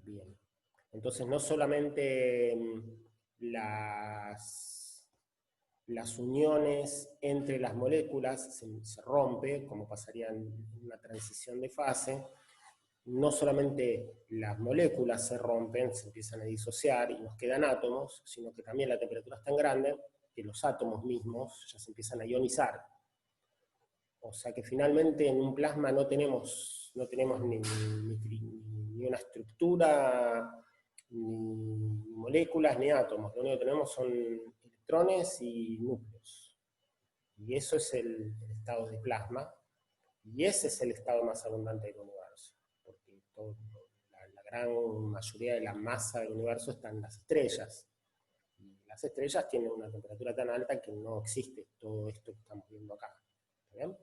Bien. Entonces no solamente las uniones entre las moléculas se rompen, como pasaría en una transición de fase, no solamente las moléculas se rompen, se empiezan a disociar y nos quedan átomos, sino que también la temperatura es tan grande que los átomos mismos ya se empiezan a ionizar. O sea que finalmente en un plasma no tenemos ni una estructura, ni moléculas, ni átomos. Lo único que tenemos son electrones y núcleos. Y eso es el estado de plasma. Y ese es el estado más abundante del universo. Porque la gran mayoría de la masa del universo está en las estrellas. Y las estrellas tienen una temperatura tan alta que no existe todo esto que estamos viendo acá. ¿Está bien?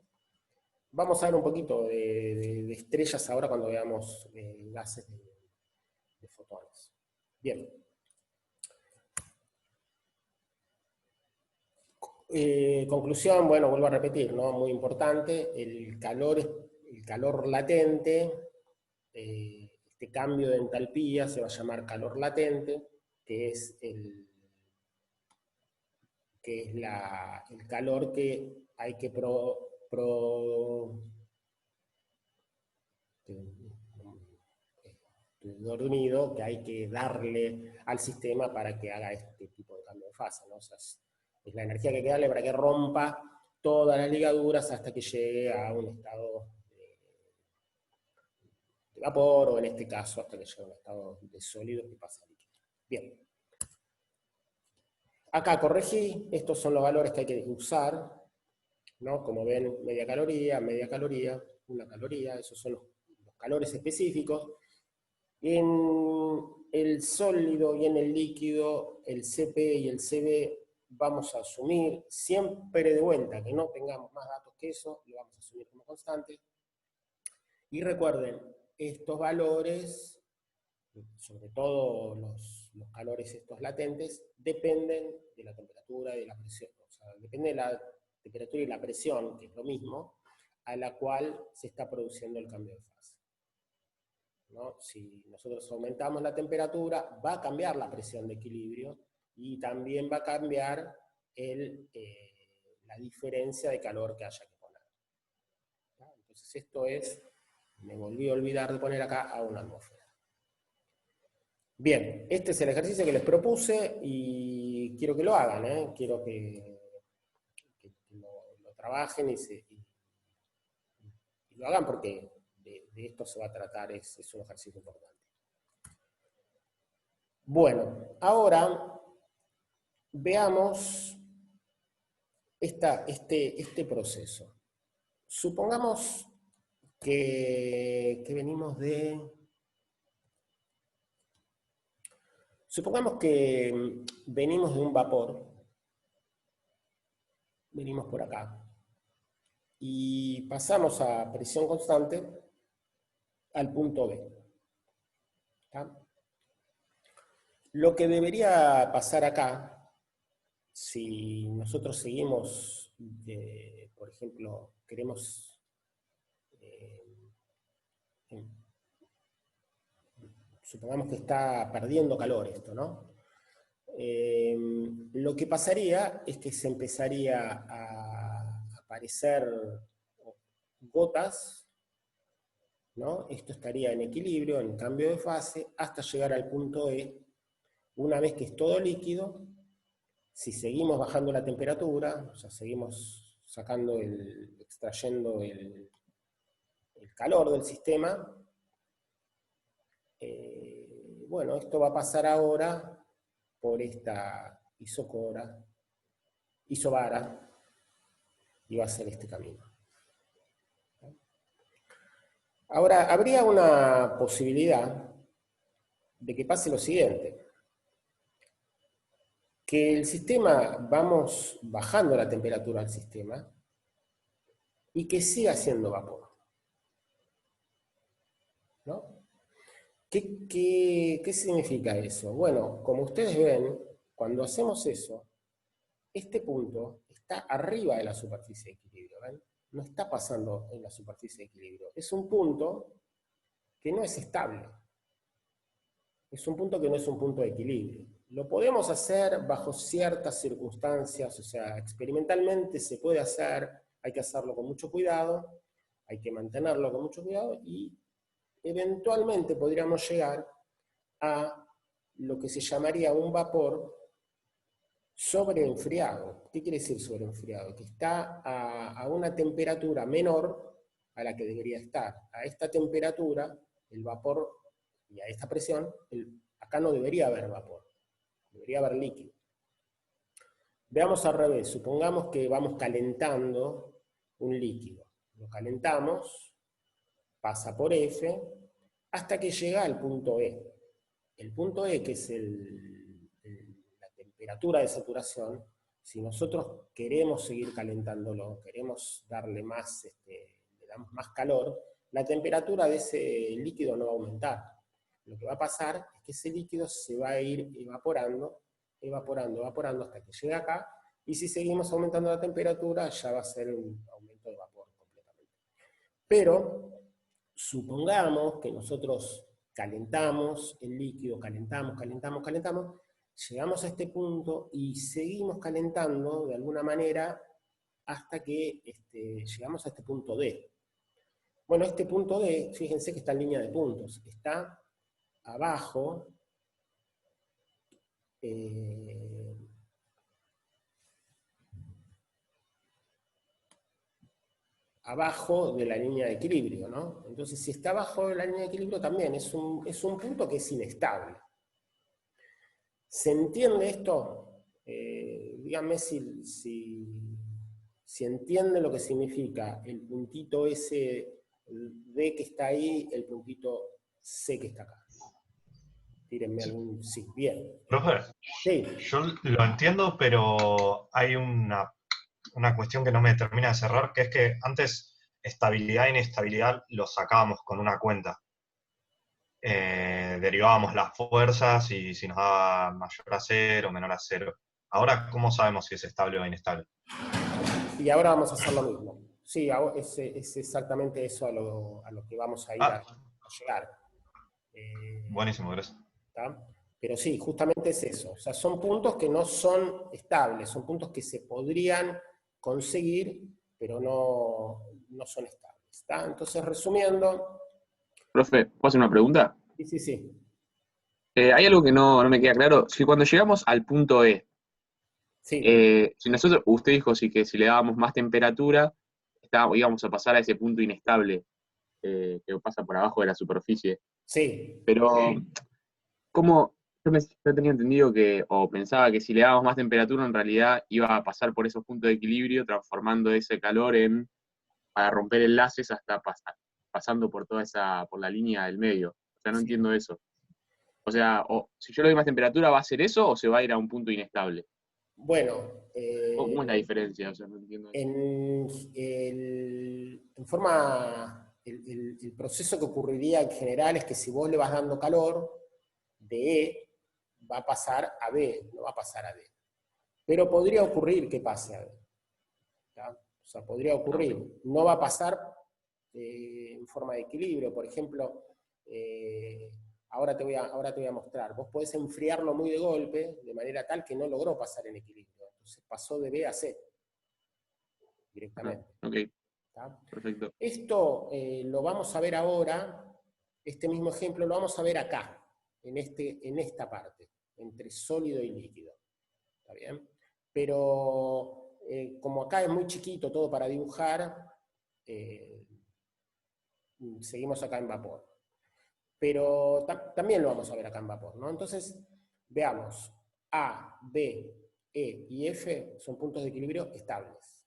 Vamos a ver un poquito de estrellas ahora cuando veamos gases de fotones. Bien. Conclusión, bueno, vuelvo a repetir, ¿no? Muy importante, el calor latente, este cambio de entalpía se va a llamar calor latente, que es el calor que hay que dormido, que hay que darle al sistema para que haga este tipo de cambio de fase, ¿no? O sea, es la energía que hay que darle para que rompa todas las ligaduras hasta que llegue a un estado de vapor, o en este caso hasta que llegue a un estado de sólido que pasa a líquido. Bien. Acá corregí, estos son los valores que hay que usar, ¿no? Como ven, media caloría, una caloría, esos son los calores específicos. En el sólido y en el líquido, el Cp y el Cv vamos a asumir, siempre de vuelta, que no tengamos más datos que eso, lo vamos a asumir como constante. Y recuerden, estos valores, sobre todo los calores estos latentes, dependen de la temperatura y de la presión. O sea, depende de la temperatura y la presión, que es lo mismo, a la cual se está produciendo el cambio de fase, ¿no? Si nosotros aumentamos la temperatura, va a cambiar la presión de equilibrio y también va a cambiar la diferencia de calor que haya que poner. ¿No? Entonces esto es, me volví a olvidar de poner acá a una atmósfera. Bien, este es el ejercicio que les propuse y quiero que lo hagan, ¿eh? Quiero que lo trabajen y lo hagan porque de esto se va a tratar, es un ejercicio importante. Bueno, ahora veamos este proceso. Supongamos que venimos de... Supongamos que venimos de un vapor, venimos por acá, y pasamos a presión constante al punto B. ¿Está? Lo que debería pasar acá, si nosotros seguimos, por ejemplo, queremos... supongamos que está perdiendo calor esto, ¿no? Lo que pasaría es que se empezaría a aparecer gotas, ¿no? Esto estaría en equilibrio, en cambio de fase, hasta llegar al punto E. Una vez que es todo líquido, si seguimos bajando la temperatura, o sea, seguimos extrayendo el calor del sistema, bueno, esto va a pasar ahora por esta isobara, y va a ser este camino. Ahora, habría una posibilidad de que pase lo siguiente, que el sistema, vamos bajando la temperatura del sistema, y que siga siendo vapor, ¿no? ¿Qué significa eso? Bueno, como ustedes ven, cuando hacemos eso, este punto está arriba de la superficie de equilibrio, ¿ven? No está pasando en la superficie de equilibrio. Es un punto que no es estable. es un punto que no es un punto de equilibrio. Lo podemos hacer bajo ciertas circunstancias, o sea, experimentalmente se puede hacer, hay que hacerlo con mucho cuidado, hay que mantenerlo con mucho cuidado y eventualmente podríamos llegar a lo que se llamaría un vapor sobreenfriado. ¿Qué quiere decir sobreenfriado? Que está a una temperatura menor a la que debería estar. A esta temperatura, el vapor, y a esta presión, acá no debería haber vapor, debería haber líquido. Veamos al revés, supongamos que vamos calentando un líquido. Lo calentamos, pasa por F, hasta que llega al punto E. El punto E, que es la temperatura de saturación, si nosotros queremos seguir calentándolo, queremos darle más, le damos más calor, la temperatura de ese líquido no va a aumentar. Lo que va a pasar es que ese líquido se va a ir evaporando, evaporando, evaporando hasta que llegue acá, y si seguimos aumentando la temperatura ya va a ser un aumento de vapor completamente. Pero supongamos que nosotros calentamos el líquido, calentamos, calentamos, calentamos, llegamos a este punto y seguimos calentando de alguna manera hasta que llegamos a este punto D. Bueno, este punto D, fíjense que está en línea de puntos, está abajo, abajo de la línea de equilibrio, ¿no? Entonces, si está abajo de la línea de equilibrio, también es un punto que es inestable. ¿Se entiende esto? Díganme si entiende lo que significa el puntito ese D que está ahí, el puntito C que está acá. Tírenme algún sí. Bien. Profe, Sí. yo lo entiendo, pero hay una cuestión que no me termina de cerrar, que es que antes estabilidad e inestabilidad lo sacábamos con una cuenta. Derivábamos las fuerzas y si nos daba mayor a 0 o menor a 0. Ahora, ¿cómo sabemos si es estable o inestable? Y ahora vamos a hacer lo mismo. Sí, es exactamente eso a lo que vamos a ir a llegar. Buenísimo, gracias. ¿Tá? Pero sí, justamente es eso. O sea, son puntos que no son estables, son puntos que se podrían conseguir, pero no son estables. ¿Tá? Entonces, resumiendo. Profe, ¿puedo hacer una pregunta? Sí, sí, sí. Hay algo que no me queda claro. Si cuando llegamos al punto E, Sí, si nosotros, usted dijo sí, que si le dábamos más temperatura, íbamos a pasar a ese punto inestable que pasa por abajo de la superficie. sí. Pero, ¿cómo? Yo tenía entendido o pensaba que si le dábamos más temperatura, en realidad iba a pasar por esos puntos de equilibrio, transformando ese calor para romper enlaces hasta pasando por por la línea del medio. O sea, no Sí. entiendo eso. O sea, si yo le doy más temperatura, ¿va a ser eso o se va a ir a un punto inestable? Bueno, ¿Cómo es la diferencia? O sea, no entiendo eso. en forma, el proceso que ocurriría en general es que si vos le vas dando calor, de E va a pasar a B, no va a pasar a D. Pero podría ocurrir que pase a D. ¿Tá? O sea, podría ocurrir. No va a pasar en forma de equilibrio. Por ejemplo, ahora te voy a mostrar. Vos podés enfriarlo muy de golpe, de manera tal que no logró pasar en equilibrio. Entonces pasó de B a C directamente. Ok, ¿Tá? perfecto. Esto lo vamos a ver ahora, este mismo ejemplo lo vamos a ver acá, en esta parte, entre sólido y líquido. ¿Está bien? Pero como acá es muy chiquito todo para dibujar, seguimos acá en vapor. Pero también lo vamos a ver acá en vapor, ¿no? Entonces, veamos, A, B, E y F son puntos de equilibrio estables.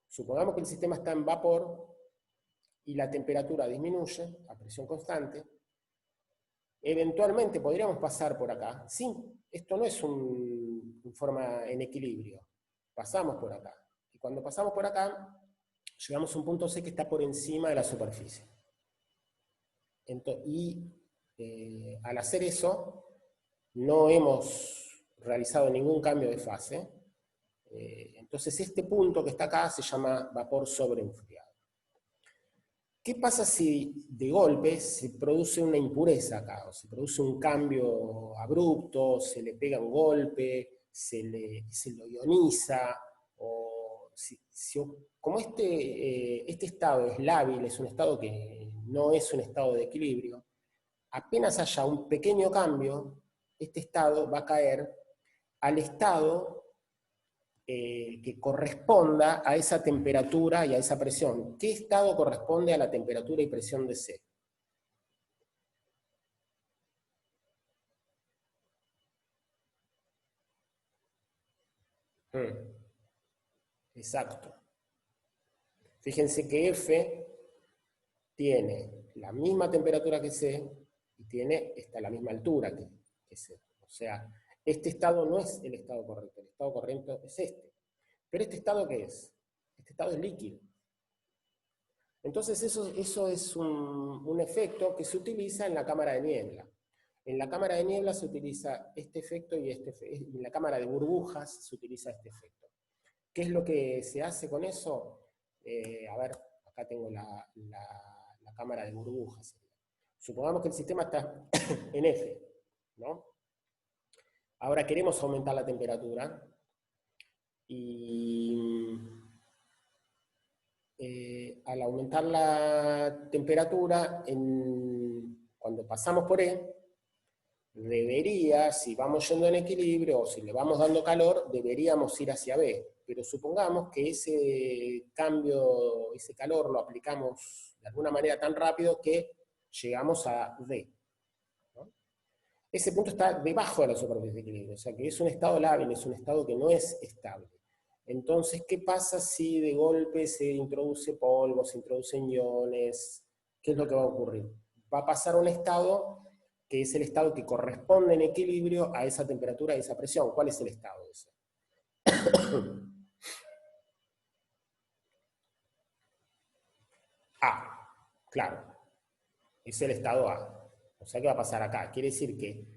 Supongamos que el sistema está en vapor y la temperatura disminuye a presión constante. Eventualmente podríamos pasar por acá. Sí, esto no es en forma en equilibrio. Pasamos por acá. Y cuando pasamos por acá, llegamos a un punto C que está por encima de la superficie. Al hacer eso, no hemos realizado ningún cambio de fase. Entonces este punto que está acá se llama vapor sobreenfriado. ¿Qué pasa si de golpe se produce una impureza acá, o se produce un cambio abrupto, se le pega un golpe, se lo ioniza, o como este estado es lábil, es un estado que no es un estado de equilibrio, apenas haya un pequeño cambio, este estado va a caer al estado que corresponda a esa temperatura y a esa presión. ¿Qué estado corresponde a la temperatura y presión de C? Exacto. Fíjense que F tiene la misma temperatura que C y está a la misma altura que C. O sea, este estado no es el estado correcto, el estado correcto es este. Pero ¿este estado qué es? Este estado es líquido. Entonces eso es un efecto que se utiliza en la cámara de niebla. En la cámara de niebla se utiliza este efecto y en la cámara de burbujas se utiliza este efecto. ¿Qué es lo que se hace con eso? A ver, acá tengo la cámara de burbujas. Supongamos que el sistema está en F, ¿no? Ahora queremos aumentar la temperatura y al aumentar la temperatura, cuando pasamos por E, debería, si vamos yendo en equilibrio o si le vamos dando calor, deberíamos ir hacia B. Pero supongamos que ese cambio, ese calor lo aplicamos de alguna manera tan rápido que llegamos a D, ¿no? Ese punto está debajo de la superficie de equilibrio, o sea que es un estado lábil, es un estado que no es estable. Entonces, ¿qué pasa si de golpe se introduce polvo, se introducen iones? ¿Qué es lo que va a ocurrir? Va a pasar a un estado que es el estado que corresponde en equilibrio a esa temperatura y esa presión. ¿Cuál es el estado de eso? A, claro, es el estado A. O sea, ¿qué va a pasar acá? Quiere decir que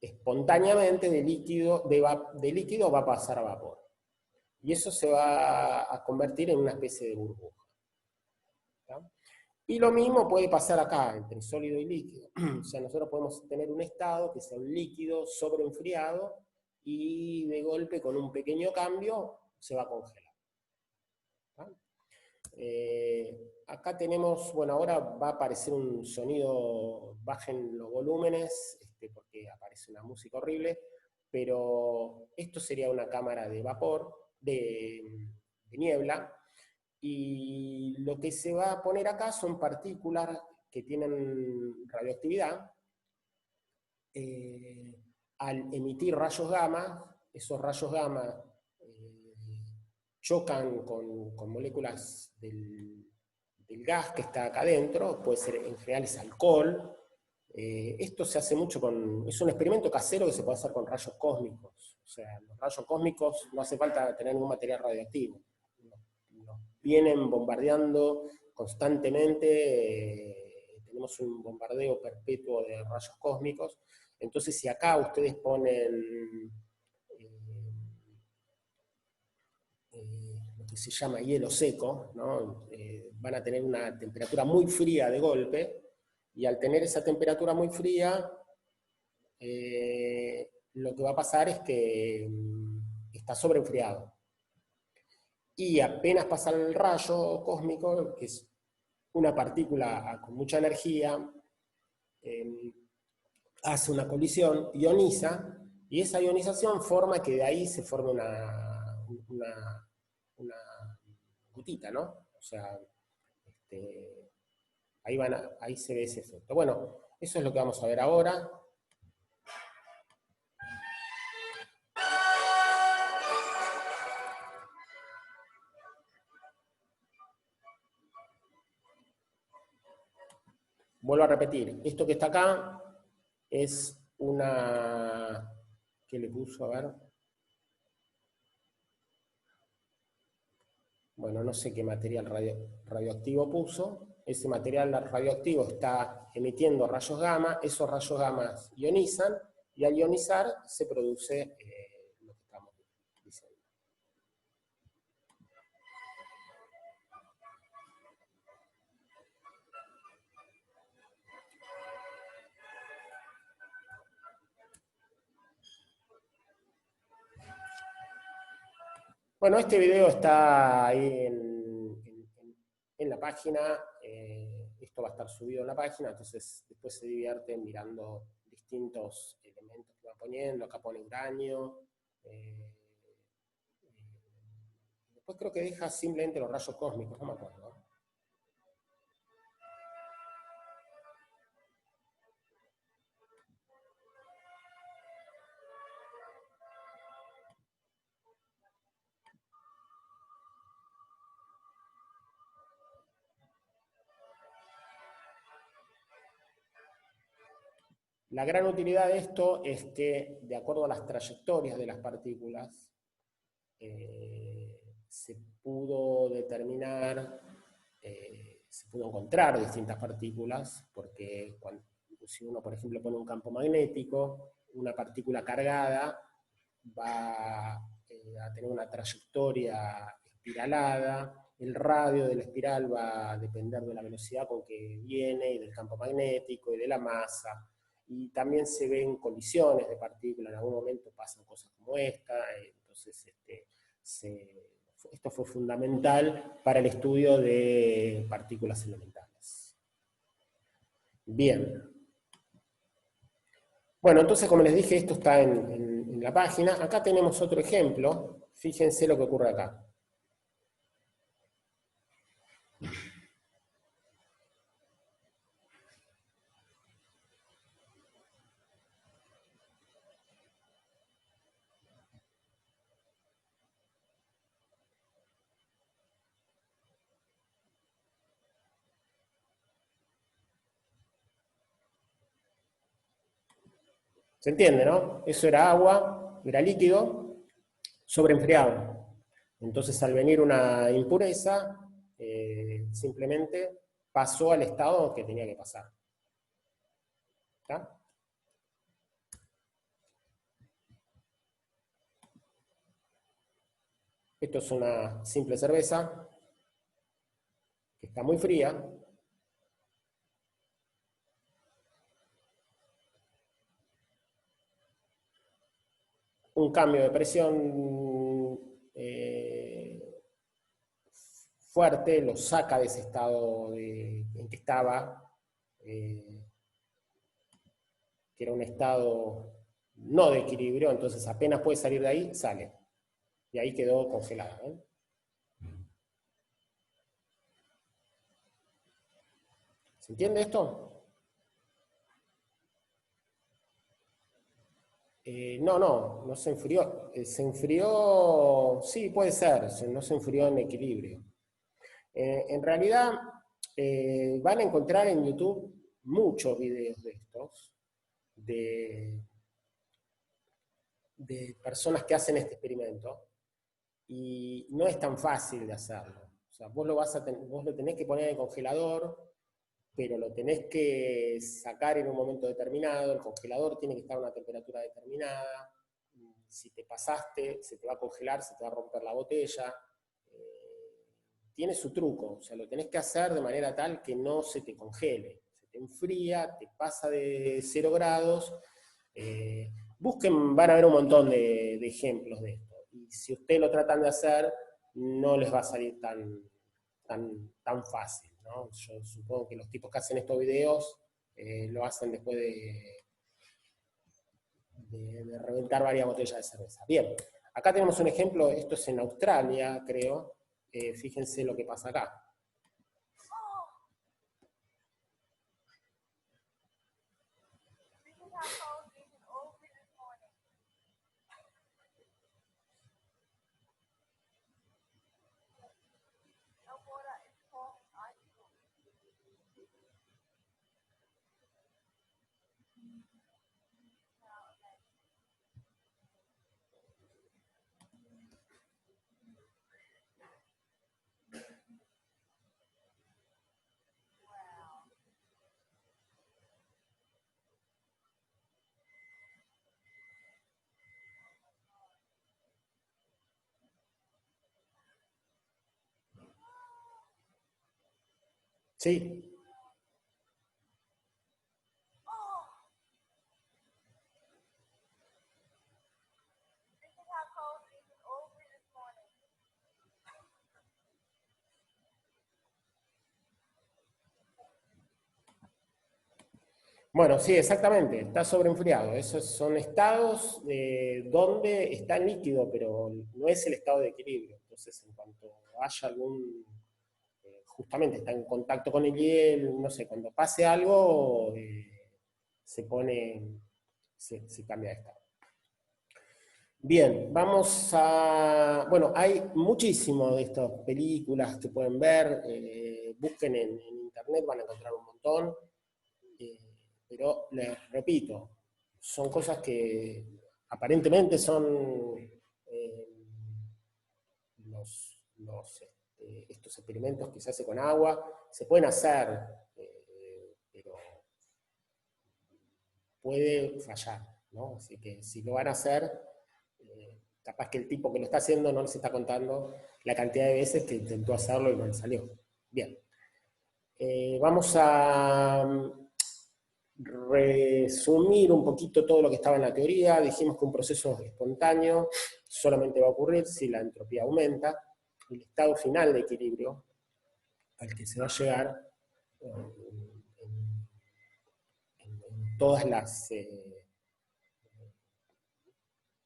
espontáneamente de líquido va a pasar a vapor. Y eso se va a convertir en una especie de burbuja. ¿Tá? Y lo mismo puede pasar acá, entre sólido y líquido. O sea, nosotros podemos tener un estado que sea un líquido sobreenfriado y de golpe con un pequeño cambio se va a congelar. Acá tenemos, bueno, ahora va a aparecer un sonido, bajen los volúmenes, porque aparece una música horrible, pero esto sería una cámara de vapor, de niebla, y lo que se va a poner acá son partículas que tienen radioactividad. Al emitir rayos gamma, esos rayos gamma chocan con moléculas del gas que está acá adentro, puede ser, en general es alcohol. Esto se hace mucho es un experimento casero que se puede hacer con rayos cósmicos. O sea, los rayos cósmicos no hace falta tener ningún material radioactivo. Nos vienen bombardeando constantemente, tenemos un bombardeo perpetuo de rayos cósmicos. Entonces, si acá ustedes ponen lo que se llama hielo seco, ¿no? Van a tener una temperatura muy fría de golpe, y al tener esa temperatura muy fría, lo que va a pasar es que está sobreenfriado. Y apenas pasa el rayo cósmico, que es una partícula con mucha energía, hace una colisión, ioniza, y esa ionización forma que de ahí se forme una gotita, ¿no? O sea, ahí se ve ese efecto. Bueno, eso es lo que vamos a ver ahora. Vuelvo a repetir, esto que está acá es una... ¿Qué le puso? A ver. Bueno, no sé qué material radioactivo puso. Ese material radioactivo está emitiendo rayos gamma, esos rayos gamma ionizan, y al ionizar se produce lo que estamos diciendo. Bueno, este video está ahí en la página. Esto va a estar subido en la página, entonces después se divierten mirando distintos elementos que va poniendo. Acá pone uranio. Después creo que deja simplemente los rayos cósmicos, no me acuerdo. La gran utilidad de esto es que, de acuerdo a las trayectorias de las partículas, se pudo determinar, se pudo encontrar distintas partículas, porque si uno, por ejemplo, pone un campo magnético, una partícula cargada va a tener una trayectoria espiralada, el radio de la espiral va a depender de la velocidad con que viene, y del campo magnético, y de la masa. Y también se ven colisiones de partículas, en algún momento pasan cosas como esta, entonces esto fue fundamental para el estudio de partículas elementales. Bien. Bueno, entonces, como les dije, esto está en la página. Acá tenemos otro ejemplo. Fíjense lo que ocurre acá. ¿Se entiende, no? Eso era agua, era líquido, sobreenfriado. Entonces, al venir una impureza, simplemente pasó al estado que tenía que pasar. ¿Está? Esto es una simple cerveza que está muy fría. Un cambio de presión fuerte lo saca de ese estado en que estaba, que era un estado no de equilibrio, entonces apenas puede salir de ahí, sale. Y ahí quedó congelada. ¿Se entiende esto? No se enfrió. Se enfrió, sí, puede ser, no se enfrió en equilibrio. En realidad, van a encontrar en YouTube muchos videos de estos, de personas que hacen este experimento, y no es tan fácil de hacerlo. O sea, vos lo tenés que poner en el congelador, pero lo tenés que sacar en un momento determinado, el congelador tiene que estar a una temperatura determinada, si te pasaste, se te va a congelar, se te va a romper la botella, tiene su truco, o sea, lo tenés que hacer de manera tal que no se te congele, se te enfría, te pasa de 0 grados, busquen, van a ver un montón de ejemplos de esto, y si ustedes lo tratan de hacer, no les va a salir tan fácil, ¿no? Yo supongo que los tipos que hacen estos videos lo hacen después de reventar varias botellas de cerveza. Bien, acá tenemos un ejemplo, esto es en Australia, creo. Fíjense lo que pasa acá. Sí. Bueno, sí, exactamente, está sobreenfriado. Esos son estados donde está en líquido, pero no es el estado de equilibrio. Entonces, en cuanto haya algún, justamente está en contacto con el hielo, no sé, cuando pase algo, se pone, se cambia de estado. Bien, vamos a... Bueno, hay muchísimo de estas películas que pueden ver, busquen en internet, van a encontrar un montón, pero les repito, son cosas que aparentemente son estos experimentos que se hace con agua, se pueden hacer, pero puede fallar, ¿no? Así que si lo van a hacer, capaz que el tipo que lo está haciendo no les está contando la cantidad de veces que intentó hacerlo y no le salió. Bien. Vamos a resumir un poquito todo lo que estaba en la teoría. Dijimos que un proceso espontáneo solamente va a ocurrir si la entropía aumenta. El estado final de equilibrio al que se va a llegar en todas las...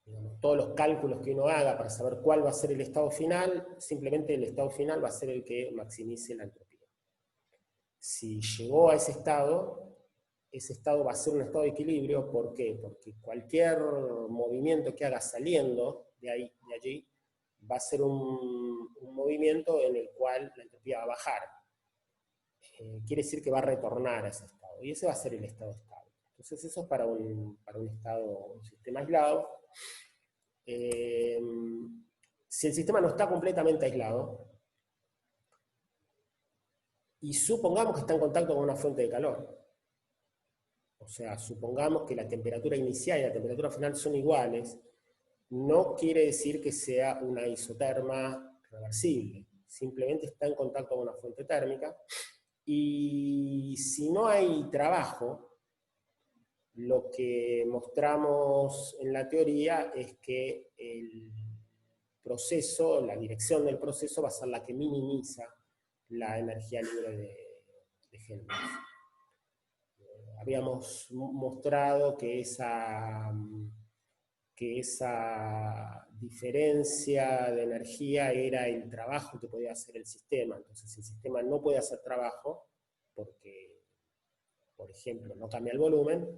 digamos, todos los cálculos que uno haga para saber cuál va a ser el estado final, simplemente el estado final va a ser el que maximice la entropía. Si llegó a ese estado va a ser un estado de equilibrio. ¿Por qué? Porque cualquier movimiento que haga saliendo de allí, va a ser un movimiento en el cual la entropía va a bajar. Quiere decir que va a retornar a ese estado, y ese va a ser el estado estable. Entonces eso es para un sistema aislado. Si el sistema no está completamente aislado, y supongamos que está en contacto con una fuente de calor, o sea, supongamos que la temperatura inicial y la temperatura final son iguales, no quiere decir que sea una isoterma reversible, simplemente está en contacto con una fuente térmica, y si no hay trabajo, lo que mostramos en la teoría es que el proceso, la dirección del proceso va a ser la que minimiza la energía libre de Helmholtz. Habíamos mostrado que esa diferencia de energía era el trabajo que podía hacer el sistema. Entonces, si el sistema no puede hacer trabajo, porque, por ejemplo, no cambia el volumen,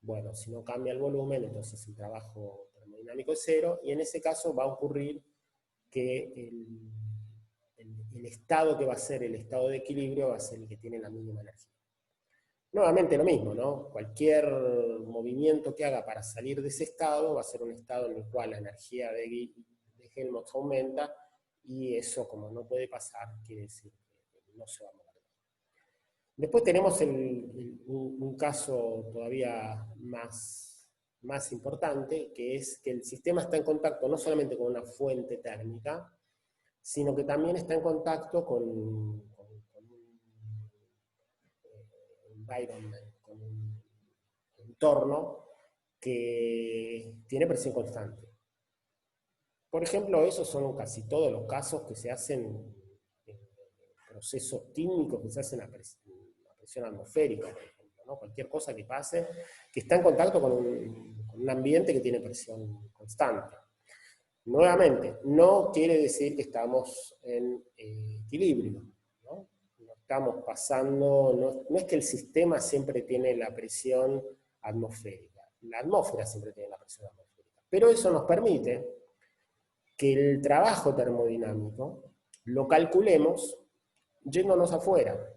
bueno, si no cambia el volumen, entonces el trabajo termodinámico es cero, y en ese caso va a ocurrir que el estado que va a ser el estado de equilibrio va a ser el que tiene la mínima energía. Nuevamente lo mismo, ¿no? Cualquier movimiento que haga para salir de ese estado va a ser un estado en el cual la energía de Helmholtz aumenta, y eso, como no puede pasar, quiere decir que no se va a mover. Después tenemos un caso todavía más importante, que es que el sistema está en contacto no solamente con una fuente térmica, sino que también está en contacto con un environment, con un entorno que tiene presión constante. Por ejemplo, esos son casi todos los casos que se hacen en procesos químicos que se hacen a presión atmosférica, por ejemplo, ¿no? Cualquier cosa que pase, que está en contacto con un ambiente que tiene presión constante. Nuevamente, no quiere decir que estamos en equilibrio, ¿no? No estamos pasando, no es que el sistema siempre tiene la presión atmosférica, la atmósfera siempre tiene la presión atmosférica, pero eso nos permite que el trabajo termodinámico lo calculemos yéndonos afuera.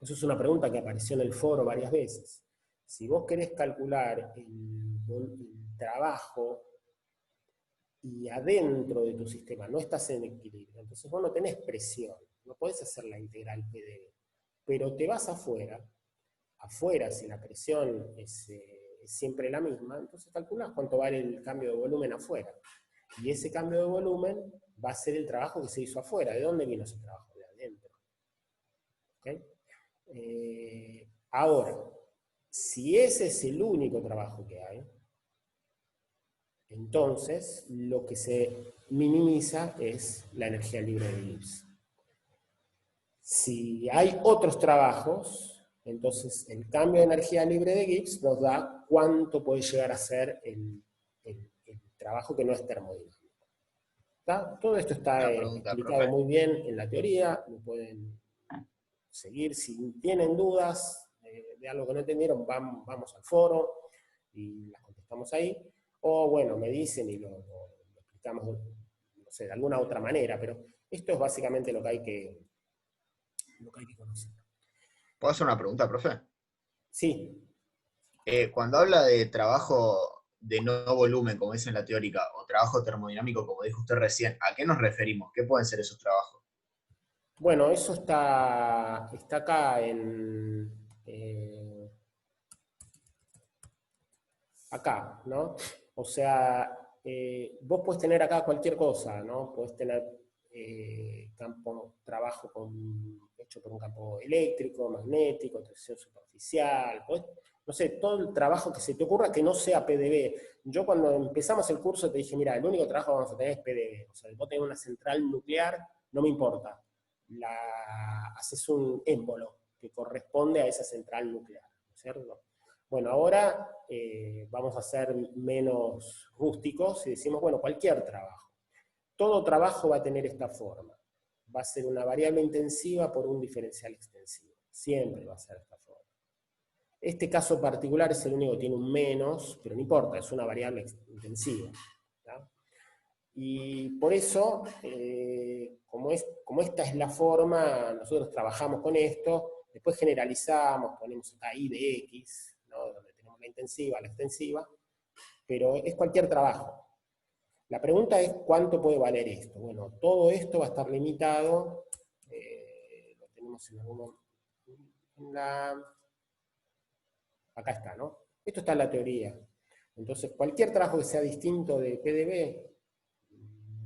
Eso es una pregunta que apareció en el foro varias veces. Si vos querés calcular el trabajo y adentro de tu sistema no estás en equilibrio, entonces vos no tenés presión, no podés hacer la integral PdV, pero te vas afuera, si la presión es siempre la misma, entonces calculás cuánto vale el cambio de volumen afuera, y ese cambio de volumen va a ser el trabajo que se hizo afuera. ¿De dónde vino ese trabajo? De adentro. ¿Okay? Ahora, si ese es el único trabajo que hay, entonces lo que se minimiza es la energía libre de Gibbs. Si hay otros trabajos, Entonces, el cambio de energía libre de Gibbs nos da cuánto puede llegar a ser el trabajo que no es termodinámico. ¿Está? Todo esto está Una pregunta, explicado profe. muy bien en la teoría, lo pueden seguir. Si tienen dudas de algo que no entendieron, vamos al foro y las contestamos ahí. O bueno, me dicen y lo explicamos, no sé, de alguna otra manera, pero esto es básicamente lo que hay que conocer. ¿Puedo hacer una pregunta, profe? Sí, Cuando habla de trabajo de no volumen, como dice en la teórica, o trabajo termodinámico, como dijo usted recién, ¿a qué nos referimos? ¿Qué pueden ser esos trabajos? bueno, eso está acá acá, ¿no? O sea, vos podés tener acá cualquier cosa, ¿no? Podés tener trabajo hecho por un campo eléctrico, magnético, tensión superficial, no sé, todo el trabajo que se te ocurra que no sea PDB. Yo cuando empezamos el curso te dije, mira, el único trabajo que vamos a tener es PDB. O sea, vos tenés una central nuclear, no me importa. Haces un émbolo que corresponde a esa central nuclear, ¿no es cierto? Bueno, ahora vamos a ser menos rústicos y decimos, bueno, cualquier trabajo. Todo trabajo va a tener esta forma. Va a ser una variable intensiva por un diferencial extensivo. Siempre va a ser esta forma. Este caso particular es el único que tiene un menos, pero no importa, es una variable intensiva. ¿tá? Y por eso, como esta es la forma, nosotros trabajamos con esto, después generalizamos, ponemos acá I de X, ¿no? Donde tenemos la intensiva, la extensiva, pero es cualquier trabajo. La pregunta es, ¿cuánto puede valer esto? Bueno, todo esto va a estar limitado, lo tenemos en alguno, acá está, ¿no? Esto está en la teoría. Entonces, cualquier trabajo que sea distinto de PdB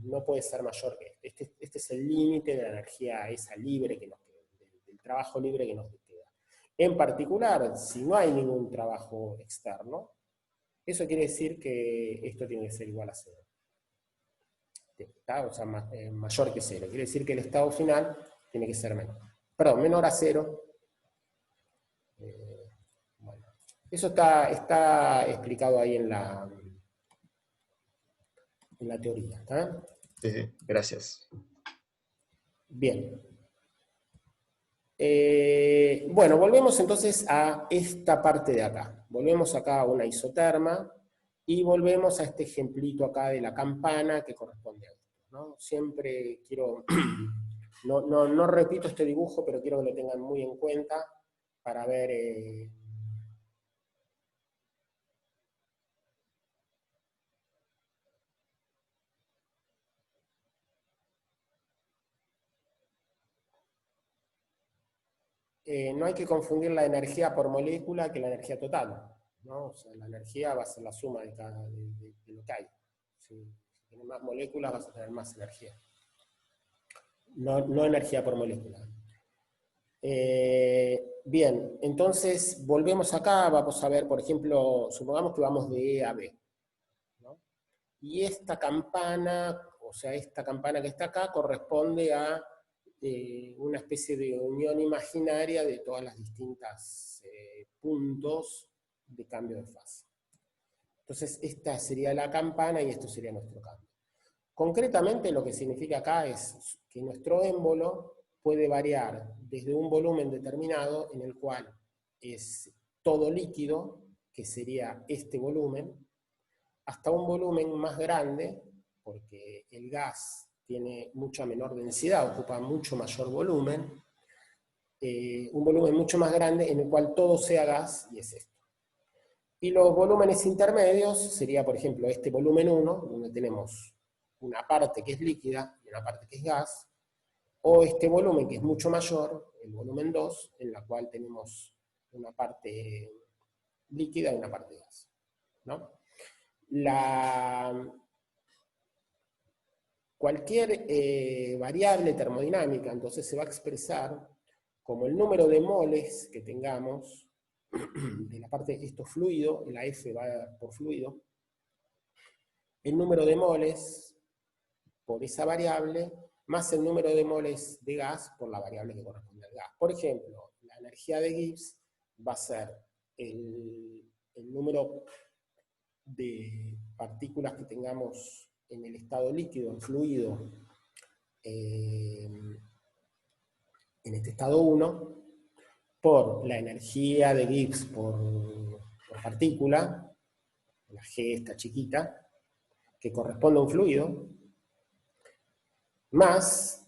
no puede ser mayor que este. Este es el límite de la energía esa libre que nos queda, del trabajo libre que nos queda. En particular, si no hay ningún trabajo externo, eso quiere decir que esto tiene que ser igual a cero. ¿Está? O sea, mayor que cero. Quiere decir que el estado final tiene que ser menor. Perdón, menor a cero. Bueno, eso está explicado ahí en la teoría. ¿Está? Sí, gracias. Bien. Bueno, volvemos entonces a esta parte de acá. Volvemos acá a una isoterma y volvemos a este ejemplito acá de la campana que corresponde a esto, ¿no? Siempre quiero, no repito este dibujo, pero quiero que lo tengan muy en cuenta para ver... no hay que confundir la energía por molécula que la energía total, ¿no? O sea, la energía va a ser la suma de lo que hay. Si tienes más moléculas vas a tener más energía. No energía por molécula. Bien, entonces volvemos acá, vamos a ver, por ejemplo, supongamos que vamos de E a B, ¿no? Y esta campana, o sea, esta campana que está acá, corresponde a una especie de unión imaginaria de todas las distintas puntos de cambio de fase. Entonces, esta sería la campana y esto sería nuestro cambio. Concretamente, lo que significa acá es que nuestro émbolo puede variar desde un volumen determinado, en el cual es todo líquido, que sería este volumen, hasta un volumen más grande, porque el gas tiene mucha menor densidad, ocupa mucho mayor volumen, un volumen mucho más grande en el cual todo sea gas, y es esto. Y los volúmenes intermedios sería, por ejemplo, este volumen 1, donde tenemos una parte que es líquida y una parte que es gas, o este volumen que es mucho mayor, el volumen 2, en la cual tenemos una parte líquida y una parte de gas, ¿no? Cualquier variable termodinámica, entonces, se va a expresar como el número de moles que tengamos de la parte, esto es fluido, la F va por fluido, el número de moles por esa variable, más el número de moles de gas por la variable que corresponde al gas. Por ejemplo, la energía de Gibbs va a ser el número de partículas que tengamos en el estado líquido, en fluido, en este estado 1, por la energía de Gibbs por partícula, la G esta chiquita, que corresponde a un fluido, más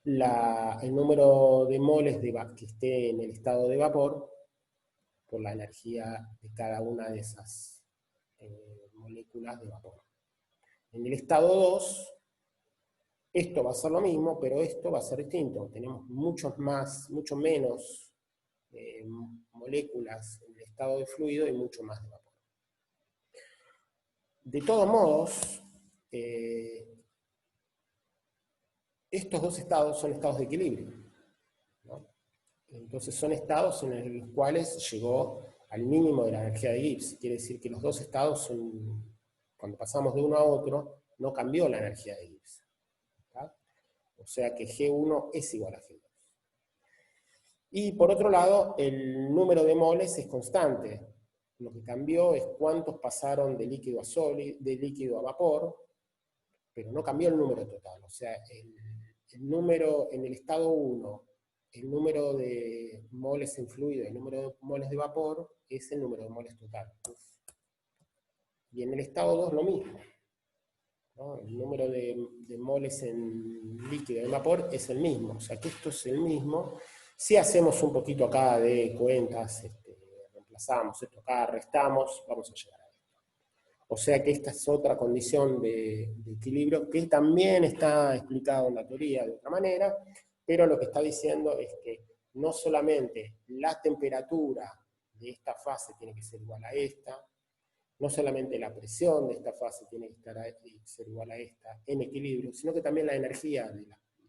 el número de moles que esté en el estado de vapor, por la energía de cada una de esas moléculas de vapor. En el estado 2, esto va a ser lo mismo, pero esto va a ser distinto. Tenemos mucho menos moléculas en el estado de fluido y mucho más de vapor. De todos modos, estos dos estados son estados de equilibrio, ¿no? Entonces son estados en los cuales llegó al mínimo de la energía de Gibbs. Quiere decir que los dos estados son, cuando pasamos de uno a otro, no cambió la energía de Gibbs. ¿Tá? O sea que G1 es igual a G2. Y por otro lado, el número de moles es constante. Lo que cambió es cuántos pasaron de líquido a sólido, de líquido a vapor, pero no cambió el número total. O sea, el número en el estado 1, el número de moles en fluido, el número de moles de vapor, es el número de moles total. Y en el estado 2 lo mismo, ¿no? El número de moles en líquido y en vapor es el mismo. O sea que esto es el mismo. Si hacemos un poquito acá de cuentas, reemplazamos esto acá, restamos, vamos a llegar a esto. O sea que esta es otra condición de equilibrio que también está explicado en la teoría de otra manera, pero lo que está diciendo es que no solamente la temperatura de esta fase tiene que ser igual a esta, no solamente la presión de esta fase tiene que ser igual a esta en equilibrio, sino que también la energía de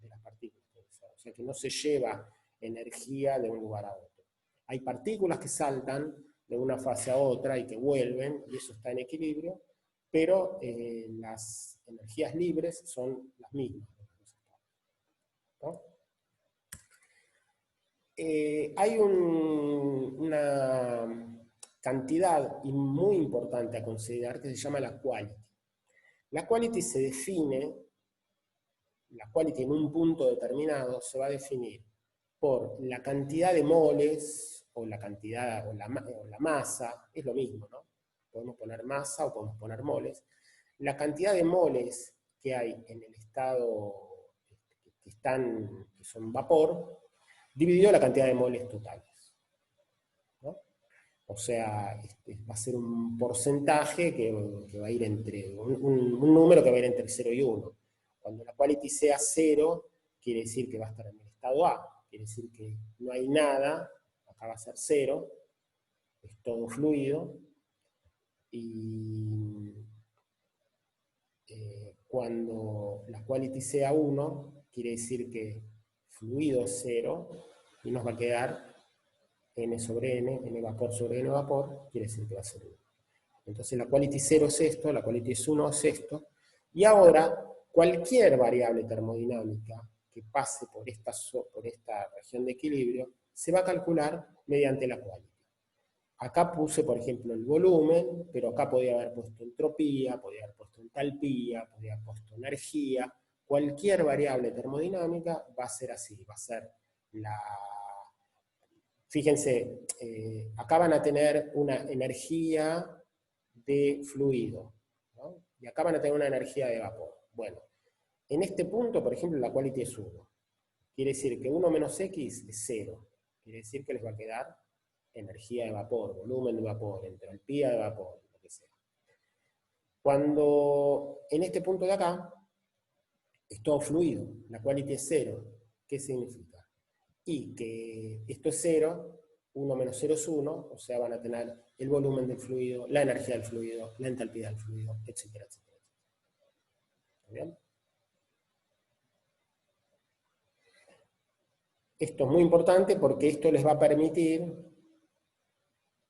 las partículas. O sea que no se lleva energía de un lugar a otro. Hay partículas que saltan de una fase a otra y que vuelven, y eso está en equilibrio, pero las energías libres son las mismas, ¿no? Hay una cantidad muy importante a considerar que se llama la quality. La quality se define, la quality en un punto determinado se va a definir por la cantidad de moles, o la cantidad, o la masa, es lo mismo, ¿no? Podemos poner masa o podemos poner moles. La cantidad de moles que hay en el estado que son vapor, dividido la cantidad de moles totales, ¿no? O sea, va a ser un porcentaje que va a ir entre, un número que va a ir entre 0 y 1. Cuando la quality sea 0, quiere decir que va a estar en el estado A. Quiere decir que no hay nada, acá va a ser 0, es todo fluido, y cuando la quality sea 1, quiere decir que fluido es 0, y nos va a quedar n sobre n vapor sobre n vapor, quiere decir que va a ser 1. Entonces la quality 0 es esto, la quality es 1 es esto, y ahora cualquier variable termodinámica que pase por esta región de equilibrio se va a calcular mediante la quality. Acá puse, por ejemplo, el volumen, pero acá podía haber puesto entropía, podía haber puesto entalpía, podía haber puesto energía. Cualquier variable termodinámica va a ser así, va a ser la... Fíjense, acá van a tener una energía de fluido, ¿no? Y acá van a tener una energía de vapor. Bueno, en este punto, por ejemplo, la quality es 1. Quiere decir que 1 menos x es 0. Quiere decir que les va a quedar energía de vapor, volumen de vapor, entalpía de vapor, lo que sea. Cuando en este punto de acá es todo fluido, la quality es 0, ¿qué significa? Y que esto es 0, 1 menos 0 es 1, o sea, van a tener el volumen del fluido, la energía del fluido, la entalpía del fluido, etcétera, etcétera. ¿Está bien? Esto es muy importante porque esto les va a permitir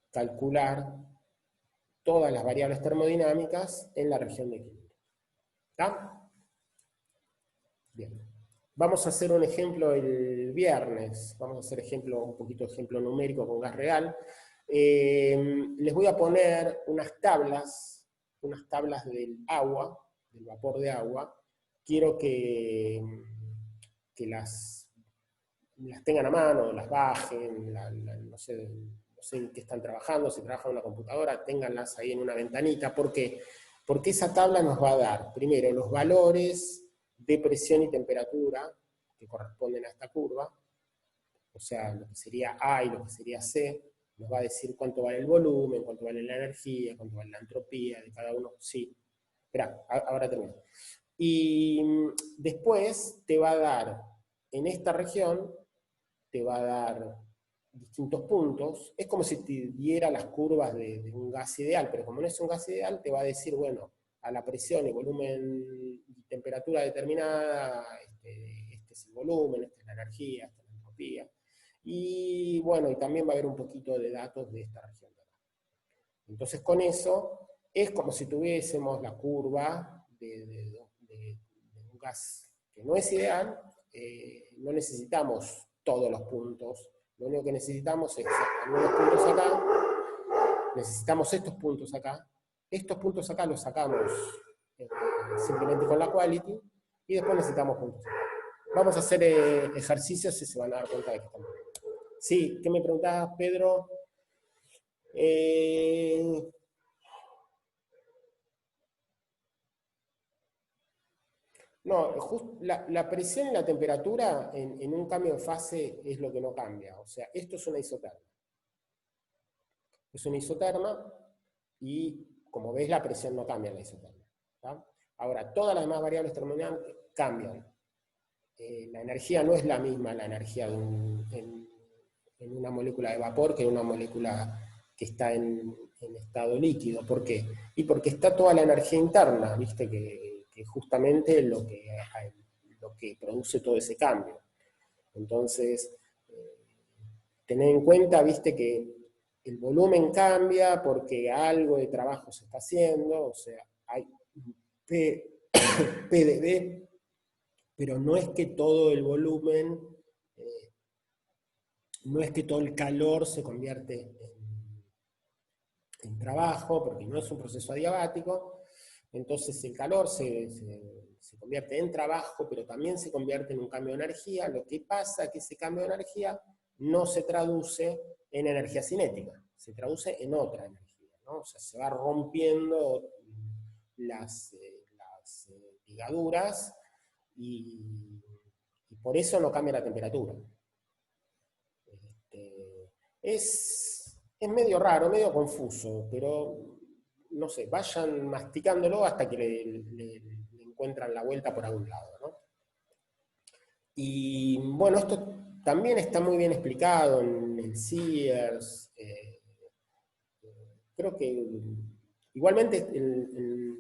calcular todas las variables termodinámicas en la región de equilibrio. ¿Está? Bien. Vamos a hacer un ejemplo el viernes, vamos a hacer un poquito de ejemplo numérico con gas real. Les voy a poner unas tablas del agua, del vapor de agua. Quiero que las tengan a mano, las bajen, no sé en qué están trabajando, si trabajan en una computadora, ténganlas ahí en una ventanita. ¿Por qué? Porque esa tabla nos va a dar, primero, los valores de presión y temperatura que corresponden a esta curva, o sea, lo que sería A y lo que sería C, nos va a decir cuánto vale el volumen, cuánto vale la energía, cuánto vale la entropía de cada uno. Sí, esperá, ahora termino. Y después te va a dar, en esta región, te va a dar distintos puntos. Es como si te diera las curvas de un gas ideal, pero como no es un gas ideal, te va a decir, bueno, a la presión y volumen y temperatura determinada, este es el volumen, esta es la energía, esta es la entropía. Y bueno, y también va a haber un poquito de datos de esta región de acá. Entonces con eso, es como si tuviésemos la curva de un gas que no es ideal. No necesitamos todos los puntos, lo único que necesitamos es algunos puntos acá, necesitamos estos puntos acá los sacamos simplemente con la quality, y después necesitamos puntos acá. Vamos a hacer ejercicios y se van a dar cuenta de que estamos bien. Sí, ¿qué me preguntabas, Pedro? No, la presión y la temperatura en un cambio de fase es lo que no cambia. O sea, esto es una isoterma. Es una isoterma y, como ves, la presión no cambia en la isoterma, ¿tá? Ahora, todas las demás variables termodinámicas cambian. La energía no es la misma, la energía en una molécula de vapor que en una molécula que está en estado líquido. ¿Por qué? Y porque está toda la energía interna, ¿viste? Que justamente lo que produce todo ese cambio. Entonces, tener en cuenta, ¿viste? Que el volumen cambia porque algo de trabajo se está haciendo, o sea, hay PdV, pero no es que todo el volumen, no es que todo el calor se convierte en trabajo, porque no es un proceso adiabático. Entonces el calor se convierte en trabajo, pero también se convierte en un cambio de energía. Lo que pasa es que ese cambio de energía no se traduce en energía cinética, se traduce en otra energía, ¿no? O sea, se va rompiendo las ligaduras y por eso no cambia la temperatura. Es medio raro, medio confuso, pero no sé, vayan masticándolo hasta que le encuentran la vuelta por algún lado, ¿no? Y bueno, esto también está muy bien explicado en el Sears. Creo que igualmente en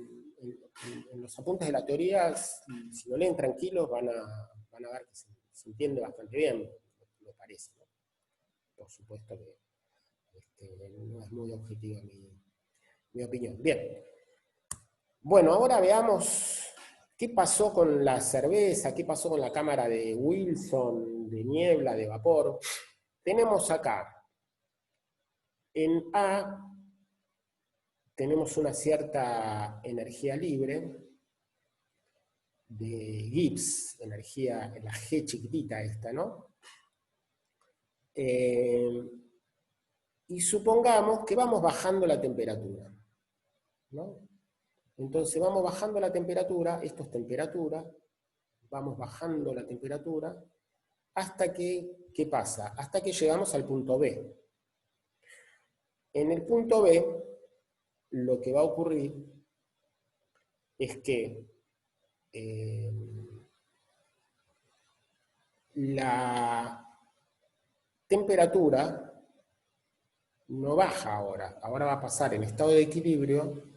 los apuntes de la teoría, si lo leen tranquilos, van a ver que se entiende bastante bien, me parece, ¿no? Por supuesto que no es muy objetiva mi opinión. Bien. Bueno, ahora veamos qué pasó con la cerveza, qué pasó con la cámara de Wilson, de niebla, de vapor. Tenemos acá, en A, tenemos una cierta energía libre de Gibbs, energía, la G chiquitita esta, ¿no? Y supongamos que vamos bajando la temperatura, ¿no? Entonces vamos bajando la temperatura, esto es temperatura, vamos bajando la temperatura, hasta que, ¿qué pasa? Hasta que llegamos al punto B. En el punto B, lo que va a ocurrir es que la temperatura no baja ahora, ahora va a pasar en estado de equilibrio,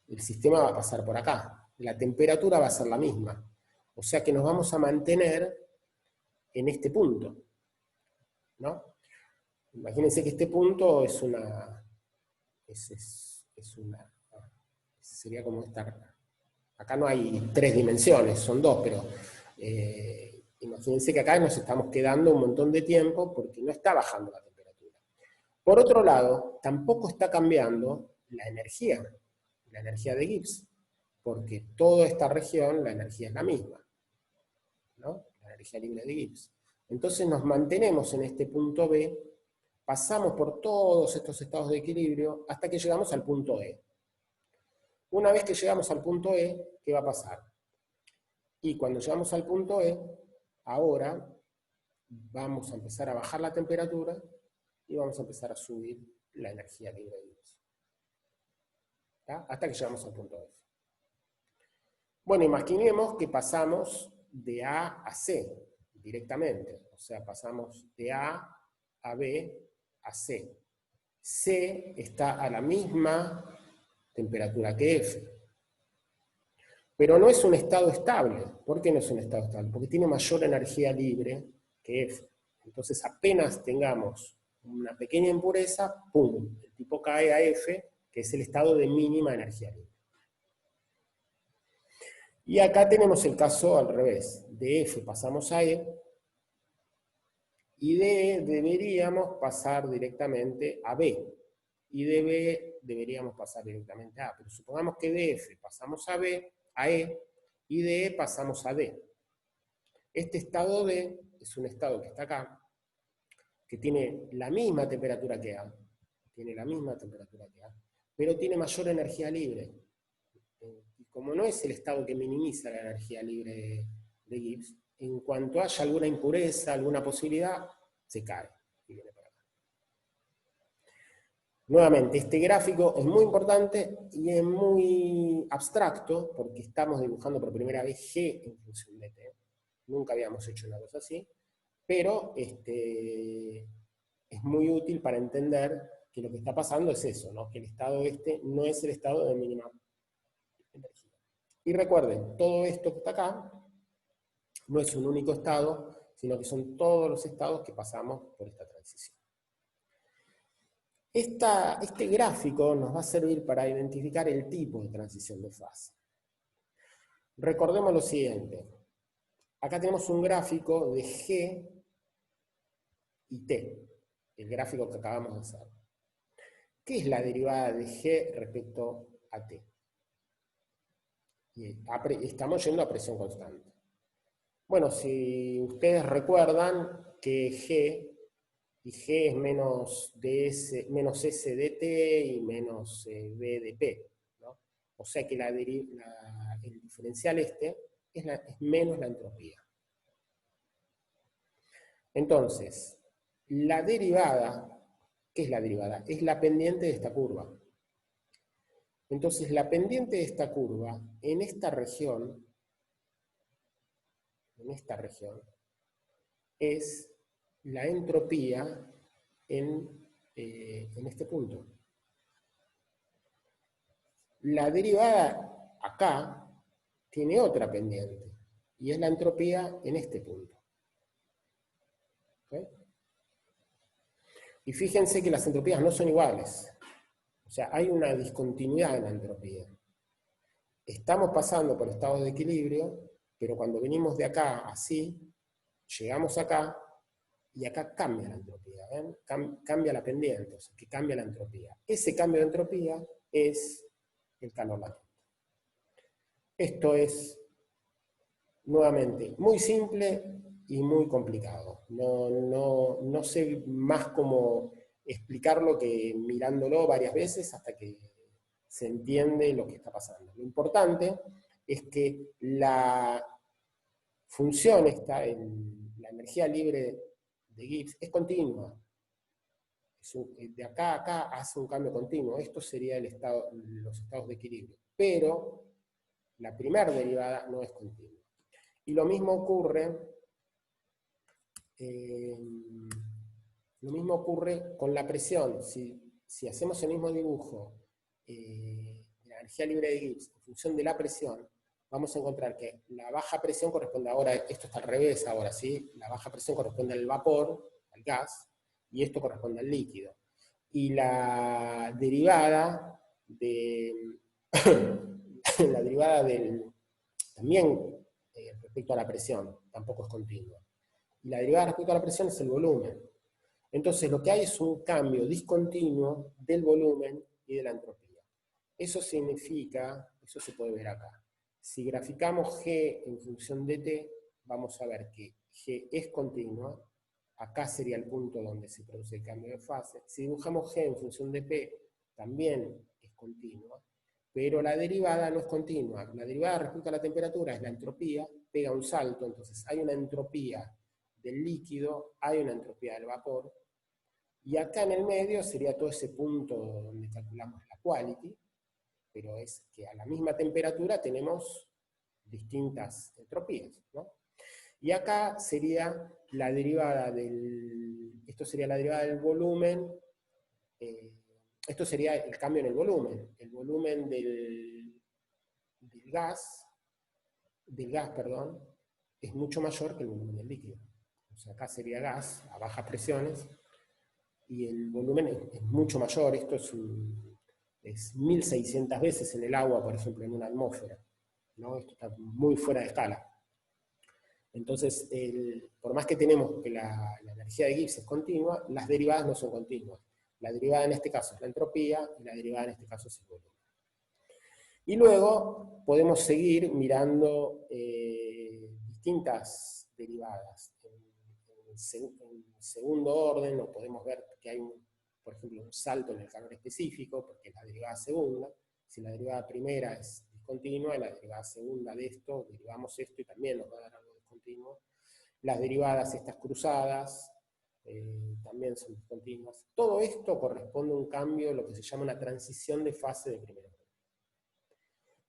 el sistema va a pasar por acá, la temperatura va a ser la misma, o sea que nos vamos a mantener en este punto, ¿no? Imagínense que este punto es una, sería como esta, acá no hay 3 dimensiones, son 2, pero imagínense que acá nos estamos quedando un montón de tiempo porque no está bajando la temperatura. Por otro lado, tampoco está cambiando la energía de Gibbs, porque toda esta región, la energía es la misma, ¿no? La energía libre de Gibbs. Entonces nos mantenemos en este punto B, pasamos por todos estos estados de equilibrio hasta que llegamos al punto E. Una vez que llegamos al punto E, ¿qué va a pasar? Y cuando llegamos al punto E, ahora vamos a empezar a bajar la temperatura y vamos a empezar a subir la energía libre de Gibbs. ¿Tá? Hasta que llegamos al punto F. Bueno, imaginemos que pasamos de A a C directamente. O sea, pasamos de A a B a C. C está a la misma temperatura que F. Pero no es un estado estable. ¿Por qué no es un estado estable? Porque tiene mayor energía libre que F. Entonces, apenas tengamos una pequeña impureza, ¡pum!, el tipo cae a F, que es el estado de mínima energía libre. Y acá tenemos el caso al revés. De F pasamos a E, y de E deberíamos pasar directamente a B. Y de B deberíamos pasar directamente a A. Pero supongamos que de F pasamos a B, a E, y de E pasamos a D. Este estado D es un estado que está acá, que tiene la misma temperatura que A, pero tiene mayor energía libre. Y como no es el estado que minimiza la energía libre de Gibbs, en cuanto haya alguna impureza, alguna posibilidad, se cae y viene para acá. Nuevamente, este gráfico es muy importante y es muy abstracto, porque estamos dibujando por primera vez G en función de T. Nunca habíamos hecho una cosa así, pero es muy útil para entender que lo que está pasando es eso, ¿no? Que el estado este no es el estado de mínima energía. Y recuerden, todo esto que está acá no es un único estado, sino que son todos los estados que pasamos por esta transición. Este gráfico nos va a servir para identificar el tipo de transición de fase. Recordemos lo siguiente. Acá tenemos un gráfico de G y T, el gráfico que acabamos de hacer. ¿Qué es la derivada de G respecto a T? Estamos yendo a presión constante. Bueno, si ustedes recuerdan que G es menos S de T y menos B de P, ¿no? O sea que el diferencial es menos la entropía. Entonces, la derivada, ¿qué es la derivada? Es la pendiente de esta curva. Entonces, la pendiente de esta curva, en esta región, es la entropía en este punto. La derivada acá tiene otra pendiente, y es la entropía en este punto. ¿Okay? Y fíjense que las entropías no son iguales. O sea, hay una discontinuidad en la entropía. Estamos pasando por estados de equilibrio, pero cuando venimos de acá así, llegamos acá, y acá cambia la entropía, ¿ven? Cambia la pendiente, o sea, que cambia la entropía. Ese cambio de entropía es el calor latente. Esto es, nuevamente, muy simple y muy complicado. No sé más cómo explicarlo que mirándolo varias veces hasta que se entiende lo que está pasando. Lo importante es que la función esta, la energía libre de Gibbs, es continua. De acá a acá hace un cambio continuo. Esto sería los estados de equilibrio. Pero la primera derivada no es continua. Y lo mismo ocurre con la presión. Si hacemos el mismo dibujo de la energía libre de Gibbs en función de la presión, vamos a encontrar que la baja presión corresponde ahora, esto está al revés ahora, ¿sí? La baja presión corresponde al vapor, al gas, y esto corresponde al líquido. Y la derivada también respecto a la presión, tampoco es continua. Y la derivada respecto a la presión es el volumen. Entonces lo que hay es un cambio discontinuo del volumen y de la entropía. Eso significa, eso se puede ver acá. Si graficamos G en función de T, vamos a ver que G es continua, acá sería el punto donde se produce el cambio de fase. Si dibujamos G en función de P, también es continua, pero la derivada no es continua. La derivada respecto a la temperatura es la entropía, pega un salto, entonces hay una entropía del líquido, hay una entropía del vapor, y acá en el medio sería todo ese punto donde calculamos la quality, pero es que a la misma temperatura tenemos distintas entropías, ¿no? Y acá sería la derivada esto sería la derivada del volumen, esto sería el cambio en el volumen del gas, es mucho mayor que el volumen del líquido. O sea, acá sería gas a bajas presiones, y el volumen es mucho mayor, esto es 1600 veces en el agua, por ejemplo, en una atmósfera, ¿no? Esto está muy fuera de escala. Entonces, por más que tenemos que la energía de Gibbs es continua, las derivadas no son continuas. La derivada en este caso es la entropía, y la derivada en este caso es el volumen. Y luego podemos seguir mirando distintas derivadas. En segundo orden, o podemos ver que hay, por ejemplo, un salto en el calor específico, porque es la derivada segunda. Si la derivada primera es discontinua, en la derivada segunda de esto, derivamos esto y también nos va a dar algo discontinuo. Las derivadas estas cruzadas también son discontinuas. Todo esto corresponde a un cambio, lo que se llama una transición de fase de primer orden.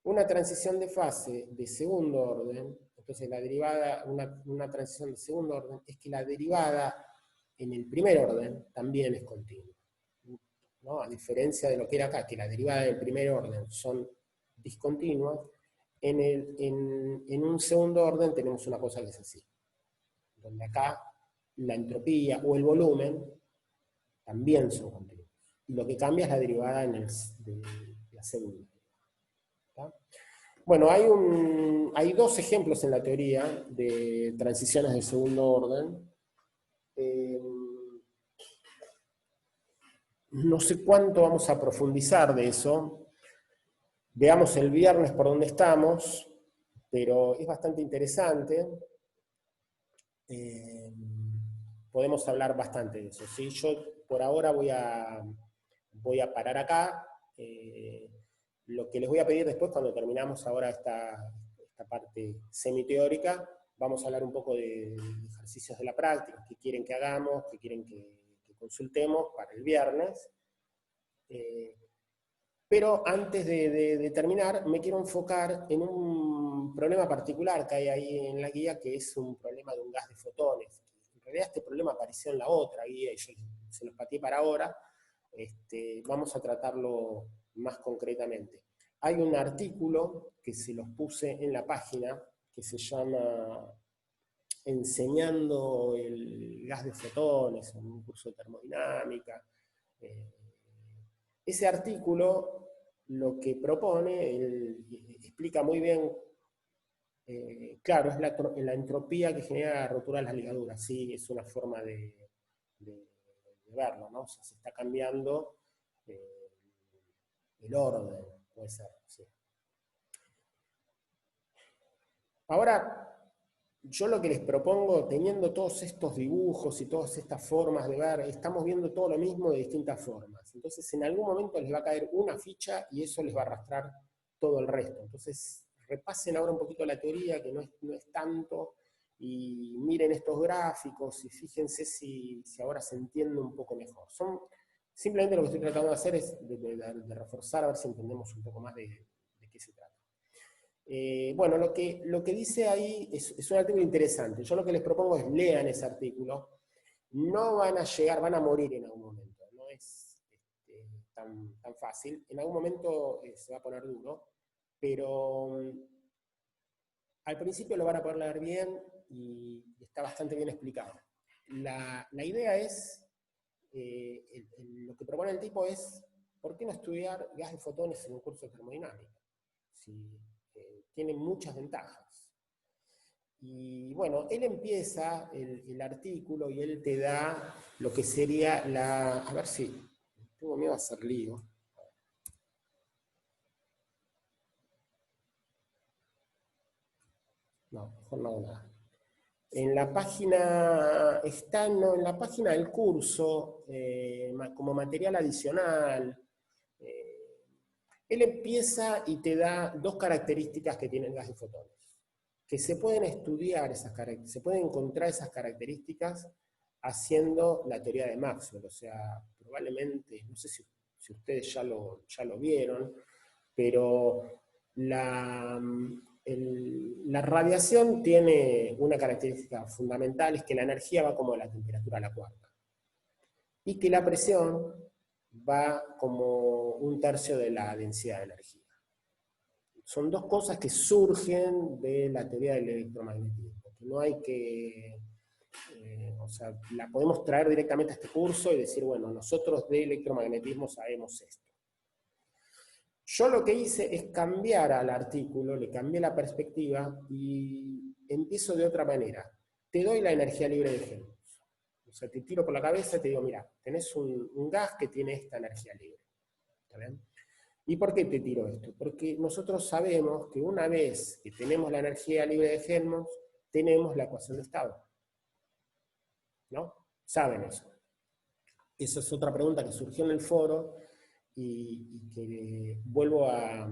Una transición de fase de segundo orden, entonces la derivada, una transición de segundo orden, es que la derivada en el primer orden también es continua, ¿no? A diferencia de lo que era acá, que la derivada del primer orden son discontinuas, en un segundo orden tenemos una cosa que es así, donde acá la entropía o el volumen también son continuos. Y lo que cambia es la derivada de la segunda. ¿Está? Bueno, hay dos ejemplos en la teoría de transiciones de segundo orden. No sé cuánto vamos a profundizar de eso. Veamos el viernes por dónde estamos, pero es bastante interesante. Podemos hablar bastante de eso, ¿sí? Yo por ahora voy a parar acá. Lo que les voy a pedir después, cuando terminamos ahora esta parte semiteórica, vamos a hablar un poco de ejercicios de la práctica, qué quieren que hagamos, qué quieren que consultemos para el viernes. Pero antes de terminar, me quiero enfocar en un problema particular que hay ahí en la guía, que es un problema de un gas de fotones. En realidad este problema apareció en la otra guía y yo se los pateé para ahora. Vamos a tratarlo más concretamente. Hay un artículo que se los puse en la página que se llama Enseñando el gas de fotones, en un curso de termodinámica. Ese artículo lo que propone, explica muy bien, claro, es la entropía que genera la rotura de las ligaduras, sí, es una forma de verlo, ¿no? O sea, se está cambiando el orden, puede ser, sí. Ahora, yo lo que les propongo, teniendo todos estos dibujos y todas estas formas de ver, estamos viendo todo lo mismo de distintas formas. Entonces, en algún momento les va a caer una ficha y eso les va a arrastrar todo el resto. Entonces, repasen ahora un poquito la teoría, que no es tanto, y miren estos gráficos y fíjense si ahora se entiende un poco mejor. Simplemente lo que estoy tratando de hacer es de reforzar, a ver si entendemos un poco más de qué se trata. Bueno, lo que dice ahí es un artículo interesante. Yo lo que les propongo es lean ese artículo. No van a llegar, van a morir en algún momento. No es tan fácil. En algún momento se va a poner duro, pero al principio lo van a poder leer bien y está bastante bien explicado. La idea es, lo que propone el tipo es, ¿por qué no estudiar gas de fotones en un curso de termodinámica? Si tiene muchas ventajas. Y bueno, él empieza el artículo y él te da lo que sería la... A ver si... Tengo miedo a hacer lío. No, mejor no hago nada. En la página, está en la página del curso, como material adicional, él empieza y te da dos características que tiene el gas de fotones, que se pueden estudiar esas características, se pueden encontrar esas características haciendo la teoría de Maxwell, o sea, probablemente, no sé si ustedes ya lo vieron, pero la radiación tiene una característica fundamental, es que la energía va como de la temperatura a la cuarta, y que la presión va como un tercio de la densidad de energía. Son dos cosas que surgen de la teoría del electromagnetismo, que no hay que... o sea, la podemos traer directamente a este curso y decir, bueno, nosotros de electromagnetismo sabemos esto. Yo lo que hice es cambiar al artículo, le cambié la perspectiva y empiezo de otra manera. Te doy la energía libre de Helmholtz. O sea, te tiro por la cabeza y te digo, mira, tenés un gas que tiene esta energía libre. ¿Está bien? ¿Y por qué te tiro esto? Porque nosotros sabemos que una vez que tenemos la energía libre de Helmholtz, tenemos la ecuación de estado. ¿No? Saben eso. Esa es otra pregunta que surgió en el foro y que vuelvo a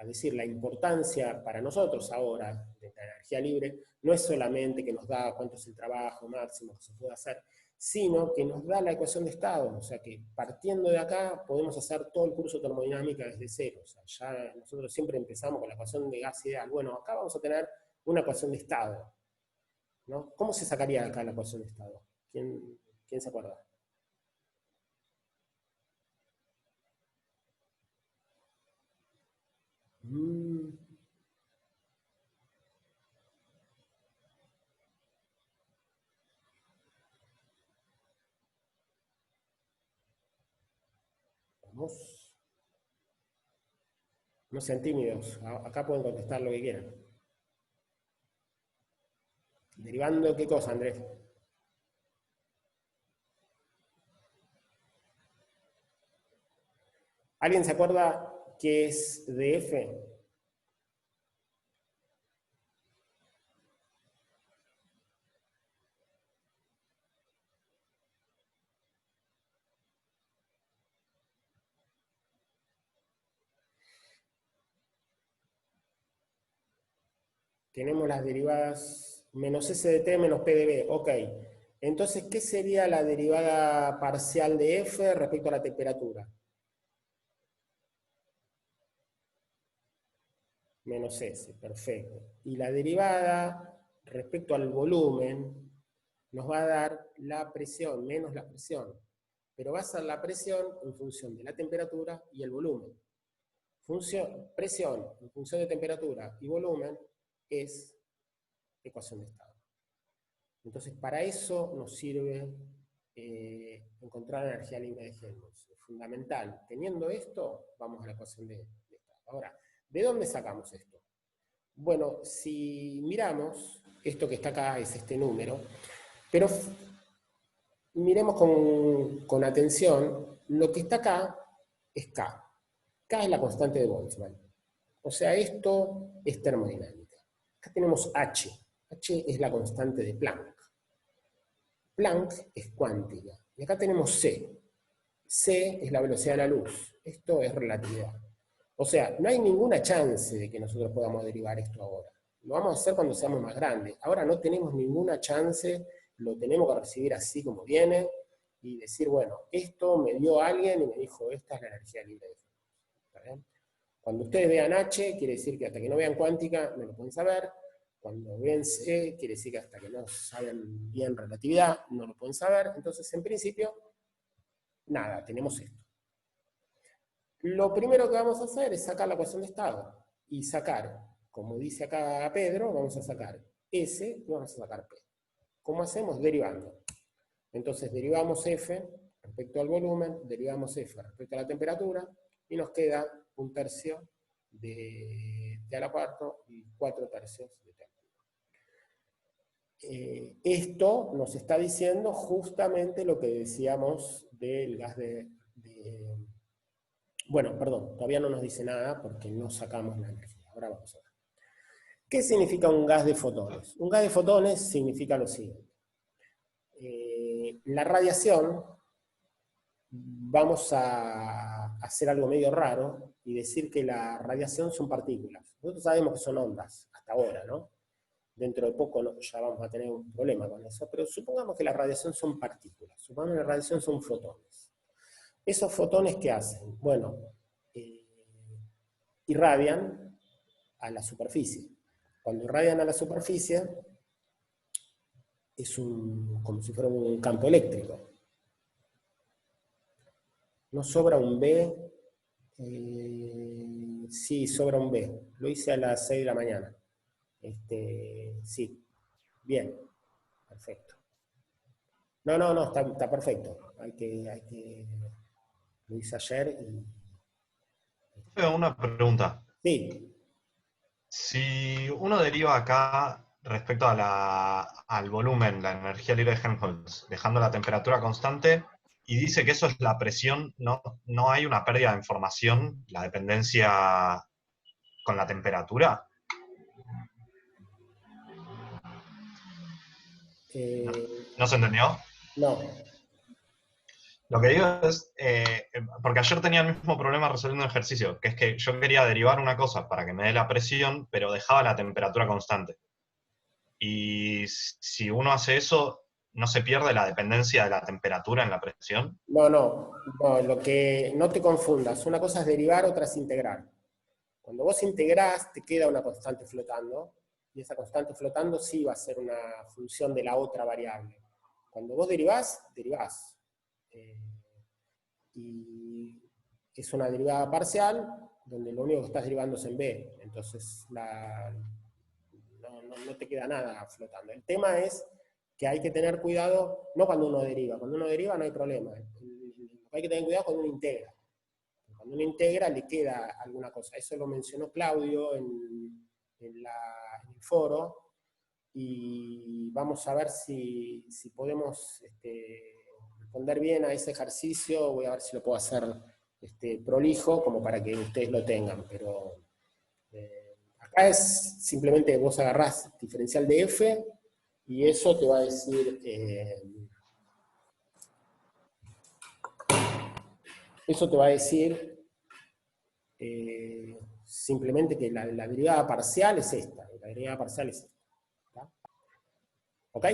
decir, la importancia para nosotros ahora de la energía libre no es solamente que nos da cuánto es el trabajo máximo que se puede hacer, sino que nos da la ecuación de estado, o sea que partiendo de acá podemos hacer todo el curso de termodinámica desde cero, o sea, ya nosotros siempre empezamos con la ecuación de gas ideal. Bueno, acá vamos a tener una ecuación de estado, ¿no? ¿Cómo se sacaría de acá la ecuación de estado? ¿Quién se acuerda? Vamos. No sean tímidos, acá pueden contestar lo que quieran. ¿Derivando qué cosa, Andrés? ¿Alguien se acuerda qué es dF? Tenemos las derivadas menos S de T menos P de B. Ok. Entonces, ¿qué sería la derivada parcial de F respecto a la temperatura? Menos S, perfecto. Y la derivada respecto al volumen nos va a dar la presión, menos la presión. Pero va a ser la presión en función de la temperatura y el volumen. Presión en función de temperatura y volumen es ecuación de estado. Entonces, para eso nos sirve encontrar la energía libre de Helmholtz. Es fundamental. Teniendo esto, vamos a la ecuación de estado. Ahora, ¿de dónde sacamos esto? Bueno, si miramos, esto que está acá es este número, pero miremos con atención, lo que está acá es K. K es la constante de Boltzmann. O sea, esto es termodinámica. Acá tenemos H. H es la constante de Planck. Planck es cuántica. Y acá tenemos C. C es la velocidad de la luz. Esto es relatividad. O sea, no hay ninguna chance de que nosotros podamos derivar esto ahora. Lo vamos a hacer cuando seamos más grandes. Ahora no tenemos ninguna chance, lo tenemos que recibir así como viene y decir, bueno, esto me dio alguien y me dijo, esta es la energía libre de Helmholtz. ¿Está bien? Cuando ustedes vean H, quiere decir que hasta que no vean cuántica no lo pueden saber. Cuando ven C, quiere decir que hasta que no saben bien relatividad no lo pueden saber. Entonces, en principio, nada, tenemos esto. Lo primero que vamos a hacer es sacar la ecuación de estado. Y sacar, como dice acá Pedro, vamos a sacar S y vamos a sacar P. ¿Cómo hacemos? Derivando. Entonces derivamos F respecto al volumen, derivamos F respecto a la temperatura, y nos queda 1/3 de T a la cuarta y 4/3 de T a la cuarta. esto nos está diciendo justamente lo que decíamos del gas bueno, perdón, todavía no nos dice nada porque no sacamos la energía. Ahora vamos a ver. ¿Qué significa un gas de fotones? Un gas de fotones significa lo siguiente. La radiación, vamos a hacer algo medio raro y decir que la radiación son partículas. Nosotros sabemos que son ondas, hasta ahora, ¿no? Dentro de poco ya vamos a tener un problema con eso, pero supongamos que la radiación son partículas, supongamos que la radiación son fotones. ¿Esos fotones qué hacen? Bueno, irradian a la superficie. Cuando irradian a la superficie, es como si fuera un campo eléctrico. ¿No sobra un B? Sí, sobra un B. Lo hice a las 6 de la mañana. Sí, bien, perfecto. No, está perfecto. Lo hice ayer y... Tengo una pregunta. Sí, Si uno deriva acá respecto al volumen, la energía libre de Helmholtz, dejando la temperatura constante, y dice que eso es la presión, no hay una pérdida de información, la dependencia con la temperatura. ¿No se entendió? no. Lo que digo es, porque ayer tenía el mismo problema resolviendo un ejercicio, que es que yo quería derivar una cosa para que me dé la presión, pero dejaba la temperatura constante. Y si uno hace eso, ¿no se pierde la dependencia de la temperatura en la presión? No, no te confundas. Una cosa es derivar, otra es integrar. Cuando vos integrás, te queda una constante flotando, y esa constante flotando sí va a ser una función de la otra variable. Cuando vos derivás. Y es una derivada parcial, donde lo único que estás derivando es en B. Entonces, no te queda nada flotando. El tema es que hay que tener cuidado, no cuando uno deriva. Cuando uno deriva no hay problema. Hay que tener cuidado cuando uno integra. Cuando uno integra le queda alguna cosa. Eso lo mencionó Claudio en el foro, y vamos a ver si podemos responder bien a ese ejercicio. Voy a ver si lo puedo hacer prolijo, como para que ustedes lo tengan, pero acá es simplemente vos agarrás diferencial de F, y eso te va a decir... eso te va a decir simplemente que la derivada parcial es esta. La derivada parcial es esta. ¿Está? ¿Ok?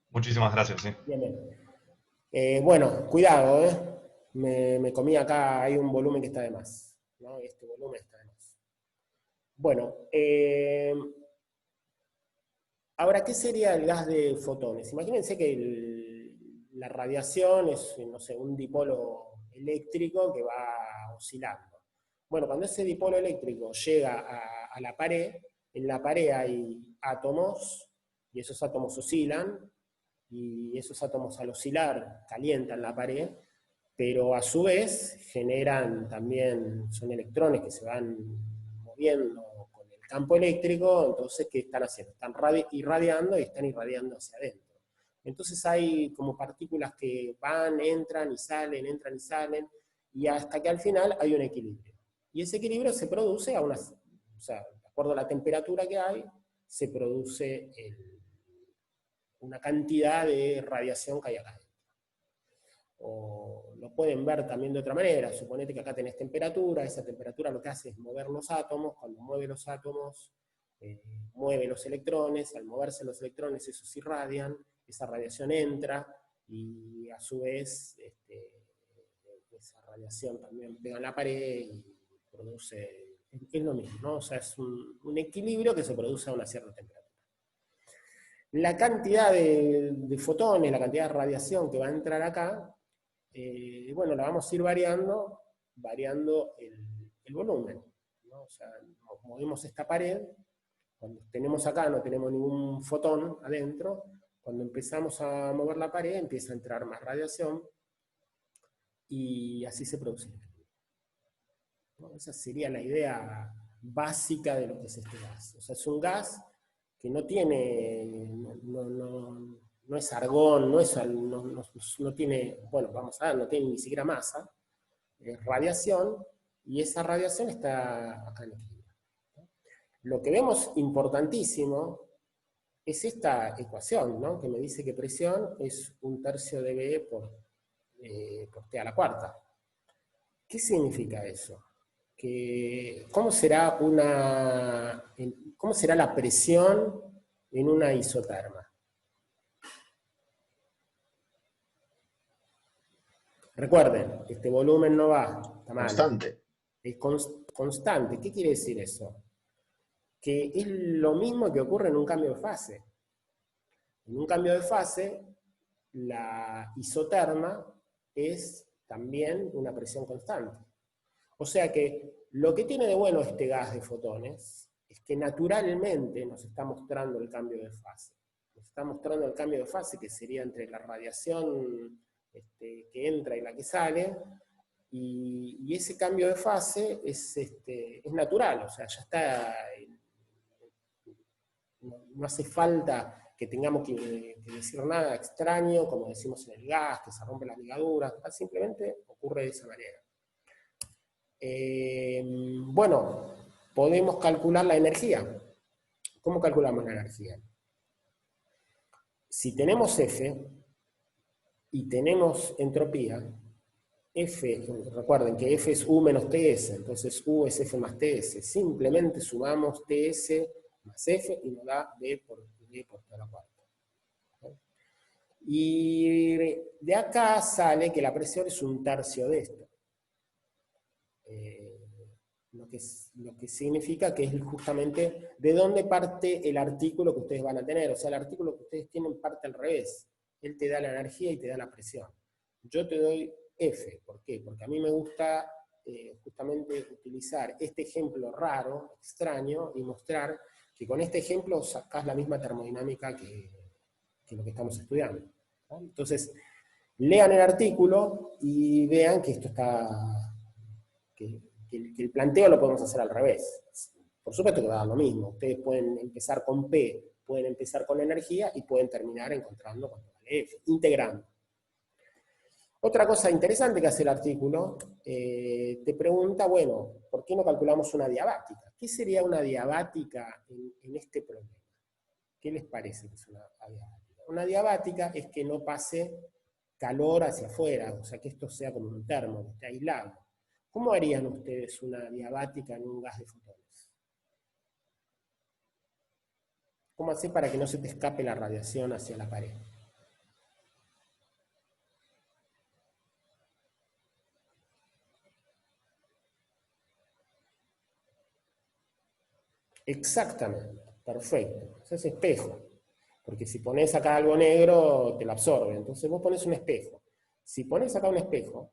Muchísimas gracias, sí. Bien. Bueno, cuidado, me comí acá, hay un volumen que está de más, ¿no? Este volumen está de más. Bueno, ahora, ¿qué sería el gas de fotones? Imagínense que la radiación es, no sé, un dipolo eléctrico que va oscilando. Bueno, cuando ese dipolo eléctrico llega a la pared, en la pared hay átomos, y esos átomos oscilan, y esos átomos al oscilar calientan la pared, pero a su vez generan también, son electrones que se van moviendo con el campo eléctrico. Entonces, ¿qué están haciendo? Están irradiando y están irradiando hacia adentro. Entonces hay como partículas que entran y salen, y hasta que al final hay un equilibrio. Y ese equilibrio se produce o sea, de acuerdo a la temperatura que hay, se produce una cantidad de radiación que hay acá adentro. O lo pueden ver también de otra manera. Suponete que acá tenés temperatura, esa temperatura lo que hace es mover los átomos. Cuando mueve los átomos, mueve los electrones. Al moverse los electrones, esos irradian, esa radiación entra, y a su vez esa radiación también pega en la pared y produce, es lo mismo, ¿no? O sea, es un equilibrio que se produce a una cierta temperatura. La cantidad de fotones, la cantidad de radiación que va a entrar acá, bueno, la vamos a ir variando el volumen, ¿no? O sea, movemos esta pared. Cuando tenemos acá, no tenemos ningún fotón adentro. Cuando empezamos a mover la pared, empieza a entrar más radiación, y así se produce el equilibrio, ¿no? Esa sería la idea básica de lo que es este gas. O sea, es un gas que no tiene, no es argón, no tiene, bueno, vamos a ver, no tiene ni siquiera masa, es radiación, y esa radiación está acá en equilibrio. Lo que vemos importantísimo es esta ecuación, ¿no? Que me dice que presión es 1/3 de B por T a la cuarta. ¿Qué significa eso? ¿Cómo será la presión en una isoterma? Recuerden, este volumen no va, está mal. Constante. Es constante. ¿Qué quiere decir eso? Que es lo mismo que ocurre en un cambio de fase. En un cambio de fase, la isoterma es también una presión constante. O sea que lo que tiene de bueno este gas de fotones es que naturalmente nos está mostrando el cambio de fase. Nos está mostrando el cambio de fase que sería entre la radiación que entra y la que sale, y ese cambio de fase es natural, o sea, ya está, no hace falta que tengamos que decir nada extraño, como decimos en el gas, que se rompe la ligadura, simplemente ocurre de esa manera. Bueno, podemos calcular la energía. ¿Cómo calculamos la energía? Si tenemos F y tenemos entropía, F, recuerden que F es U menos TS, entonces U es F más TS. Simplemente sumamos TS más F y nos da B por T a la cuarta. Y de acá sale que la presión es 1/3 de esto. Lo que significa que es justamente de dónde parte el artículo que ustedes van a tener. O sea, el artículo que ustedes tienen parte al revés. Él te da la energía y te da la presión. Yo te doy F. ¿Por qué? Porque a mí me gusta justamente utilizar este ejemplo raro, extraño, y mostrar que con este ejemplo sacás la misma termodinámica que lo que estamos estudiando, ¿no? Entonces, lean el artículo y vean que esto está... que el planteo lo podemos hacer al revés. Por supuesto que va a dar lo mismo. Ustedes pueden empezar con P, pueden empezar con energía y pueden terminar encontrando cuánto vale F, integrando. Otra cosa interesante que hace el artículo, te pregunta, bueno, ¿por qué no calculamos una diabática? ¿Qué sería una diabática en este problema? ¿Qué les parece que es una diabática? Una diabática es que no pase calor hacia afuera, o sea, que esto sea como un termo, que esté aislado. ¿Cómo harían ustedes una diabática en un gas de fotones? ¿Cómo haces para que no se te escape la radiación hacia la pared? Exactamente, perfecto. Eso es espejo. Porque si pones acá algo negro, te lo absorbe. Entonces vos pones un espejo. Si pones acá un espejo,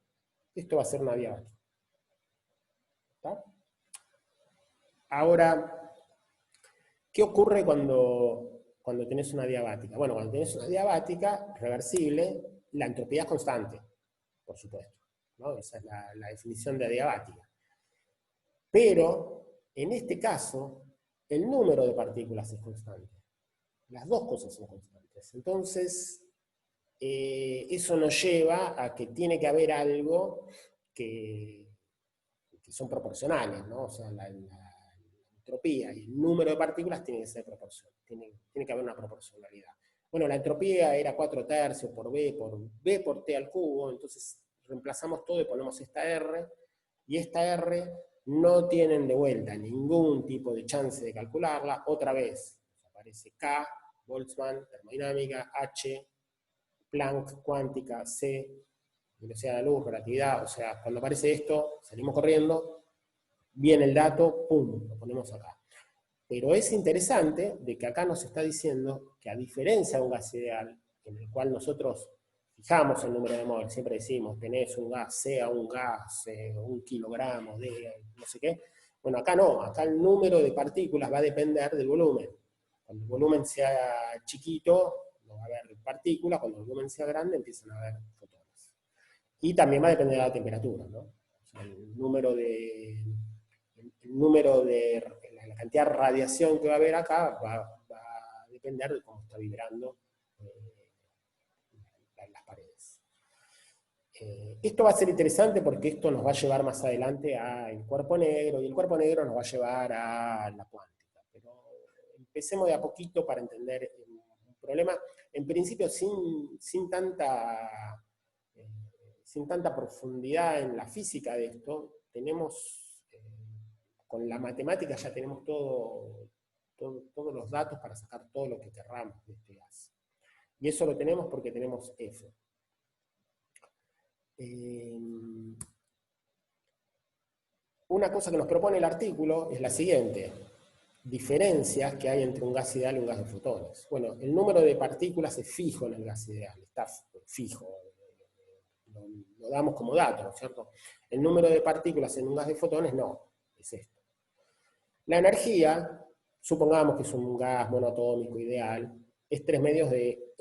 esto va a ser una diabática. ¿Está? Ahora, ¿qué ocurre cuando tenés una diabática? Bueno, cuando tenés una diabática reversible, la entropía es constante, por supuesto, ¿no? Esa es la definición de adiabática. Pero, en este caso, el número de partículas es constante. Las dos cosas son constantes. Entonces, eso nos lleva a que tiene que haber algo que son proporcionales, ¿no? O sea, la entropía y el número de partículas tiene que ser proporcional, tiene que haber una proporcionalidad. Bueno, la entropía era 4/3 por B por T al cubo, entonces reemplazamos todo y ponemos esta R, y esta R no tienen de vuelta ningún tipo de chance de calcularla. Otra vez aparece K, Boltzmann, termodinámica, H, Planck, cuántica, C, velocidad de la luz, relatividad. O sea, cuando aparece esto, salimos corriendo, viene el dato, pum, lo ponemos acá. Pero es interesante de que acá nos está diciendo que a diferencia de un gas ideal, en el cual nosotros fijamos el número de mol, siempre decimos, tenés un gas, sea un gas, 1 kilogramo de no sé qué. Bueno, acá no, acá el número de partículas va a depender del volumen. Cuando el volumen sea chiquito, no va a haber partículas, cuando el volumen sea grande, empiezan a haber fotones. Y también va a depender de la temperatura, ¿no? O sea, el número de la cantidad de radiación que va a haber acá va depender de cómo está vibrando las paredes. Esto va a ser interesante porque esto nos va a llevar más adelante al cuerpo negro, y el cuerpo negro nos va a llevar a la cuántica. Pero empecemos de a poquito para entender un problema, en principio sin tanta profundidad en la física de esto. Tenemos, con la matemática ya tenemos todos los datos para sacar todo lo que querramos de este gas. Y eso lo tenemos porque tenemos F. Una cosa que nos propone el artículo es la siguiente: diferencias que hay entre un gas ideal y un gas de fotones. Bueno, el número de partículas es fijo en el gas ideal, está fijo, lo damos como dato, ¿no es cierto? El número de partículas en un gas de fotones no, es esto. La energía, supongamos que es un gas monoatómico ideal, es 3 medios de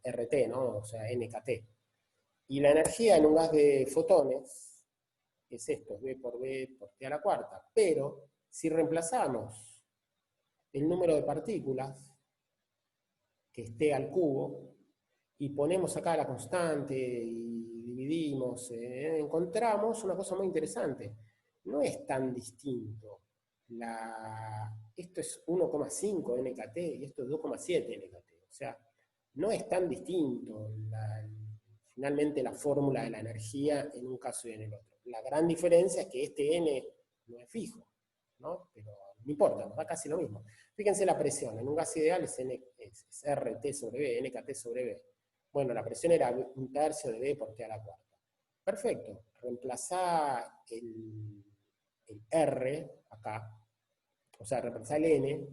RT, ¿no? O sea, NKT. Y la energía en un gas de fotones es esto, es B por T a la cuarta. Pero si reemplazamos el número de partículas, que es T al cubo, y ponemos acá la constante y dividimos, encontramos una cosa muy interesante. No es tan distinto. Esto es 1,5 NKT y esto es 2,7 NKT. O sea, no es tan distinto finalmente la fórmula de la energía en un caso y en el otro. La gran diferencia es que este N no es fijo, ¿no? Pero no importa, nos da casi lo mismo. Fíjense la presión, en un gas ideal es RT sobre B, NKT sobre B. Bueno, la presión era 1/3 de B por T a la cuarta. Perfecto, reemplazar el R acá, o sea, reemplazar el N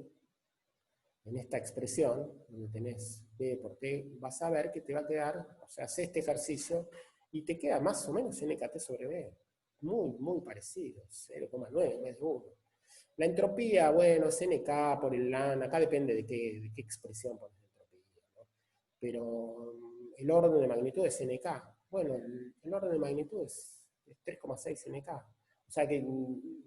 en esta expresión, donde tenés B por T, vas a ver que te va a quedar, o sea, haces este ejercicio y te queda más o menos NKT sobre B. Muy, muy parecido, 0,9 en vez de 1. La entropía, bueno, es NK por el LAN, acá depende de qué expresión pones de entropía, ¿no? Pero el orden de magnitud es NK. Bueno, el orden de magnitud es 3,6 NK. O sea que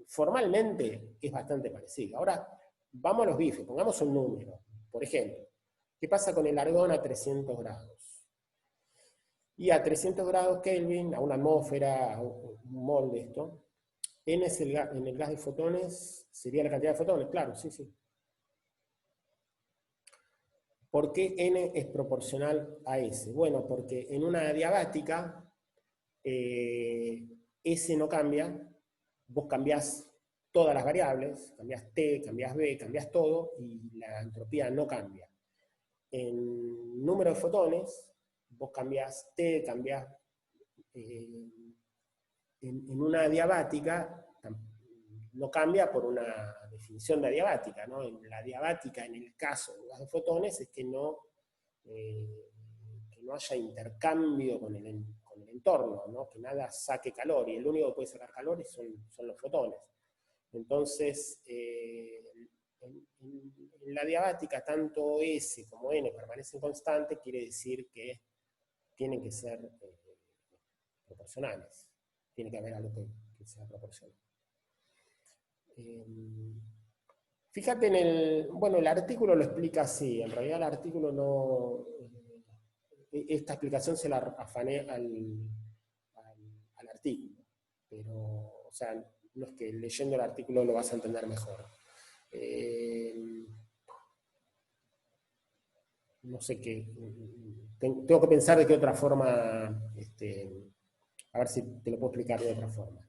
formalmente es bastante parecido. Ahora, vamos a los bifes, pongamos un número. Por ejemplo, ¿qué pasa con el argón a 300 grados? Y a 300 grados Kelvin, a una atmósfera, a un mol de esto, N es en el gas de fotones, sería la cantidad de fotones, claro, sí, sí. ¿Por qué N es proporcional a S? Bueno, porque en una adiabática S no cambia, vos cambiás todas las variables, cambiás T, cambiás B, cambiás todo, y la entropía no cambia. En número de fotones, vos cambiás T, cambiás... en una adiabática no cambia por una definición de adiabática, ¿no? En la adiabática, en el caso de un gas de fotones, es que no haya intercambio con el entorno, ¿no? Que nada saque calor, y el único que puede sacar calor son los fotones. Entonces, en la adiabática, tanto S como N permanecen constantes, quiere decir que tienen que ser proporcionales. Tiene que haber algo que sea proporcional. Fíjate en el artículo lo explica así. En realidad el artículo no... esta explicación se la afané al artículo. Pero, o sea, no es que leyendo el artículo lo vas a entender mejor. No sé qué... Tengo que pensar de qué otra forma... a ver si te lo puedo explicar de otra forma.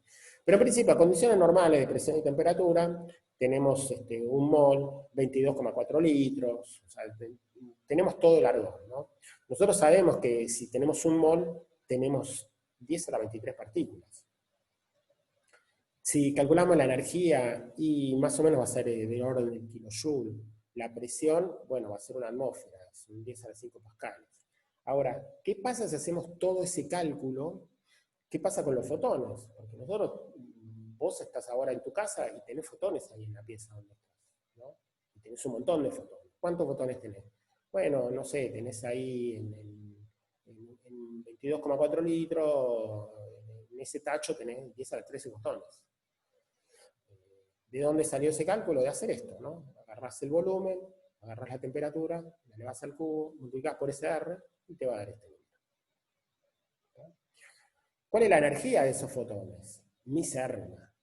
Pero en principio, a condiciones normales de presión y temperatura, tenemos un mol, 22,4 litros, o sea, tenemos todo el argón, ¿no? Nosotros sabemos que si tenemos un mol, tenemos 10 a la 23 partículas. Si calculamos la energía, y más o menos va a ser del orden del kilojoule, la presión, bueno, va a ser una atmósfera, son 10 a la 5 pascales. Ahora, ¿qué pasa si hacemos todo ese cálculo? ¿Qué pasa con los fotones? Porque vos estás ahora en tu casa y tenés fotones ahí en la pieza donde estás, ¿no? Y tenés un montón de fotones. ¿Cuántos fotones tenés? Bueno, no sé, tenés ahí en 22,4 litros, en ese tacho tenés 10 a la 13 fotones. ¿De dónde salió ese cálculo? De hacer esto, ¿no? Agarrás el volumen, Agarras la temperatura, la elevas al cubo, multiplicás por ese R y te va a dar este número. ¿Cuál es la energía de esos fotones? Misérrima,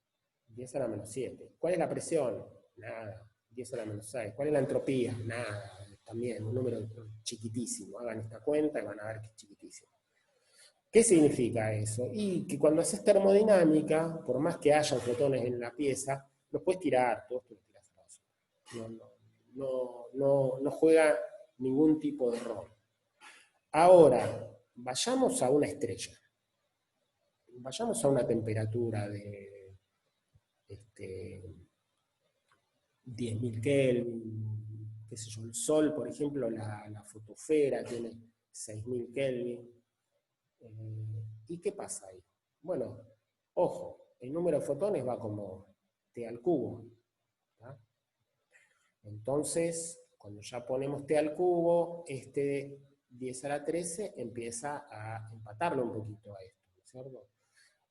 10 a la menos 7. ¿Cuál es la presión? Nada, 10 a la menos 6. ¿Cuál es la entropía? Nada, también un número chiquitísimo. Hagan esta cuenta y van a ver que es chiquitísimo. ¿Qué significa eso? Y que cuando haces termodinámica, por más que haya fotones en la pieza, los puedes tirar, todos te los tiras a la basura. No juega ningún tipo de rol. Ahora, vayamos a una estrella. Vayamos a una temperatura de 10.000 Kelvin, qué sé yo, el Sol, por ejemplo, la fotosfera tiene 6.000 Kelvin. ¿Y qué pasa ahí? Bueno, ojo, el número de fotones va como T al cubo. ¿tá? Entonces, cuando ya ponemos T al cubo, este 10 a la 13 empieza a empatarlo un poquito a esto, ¿no es cierto?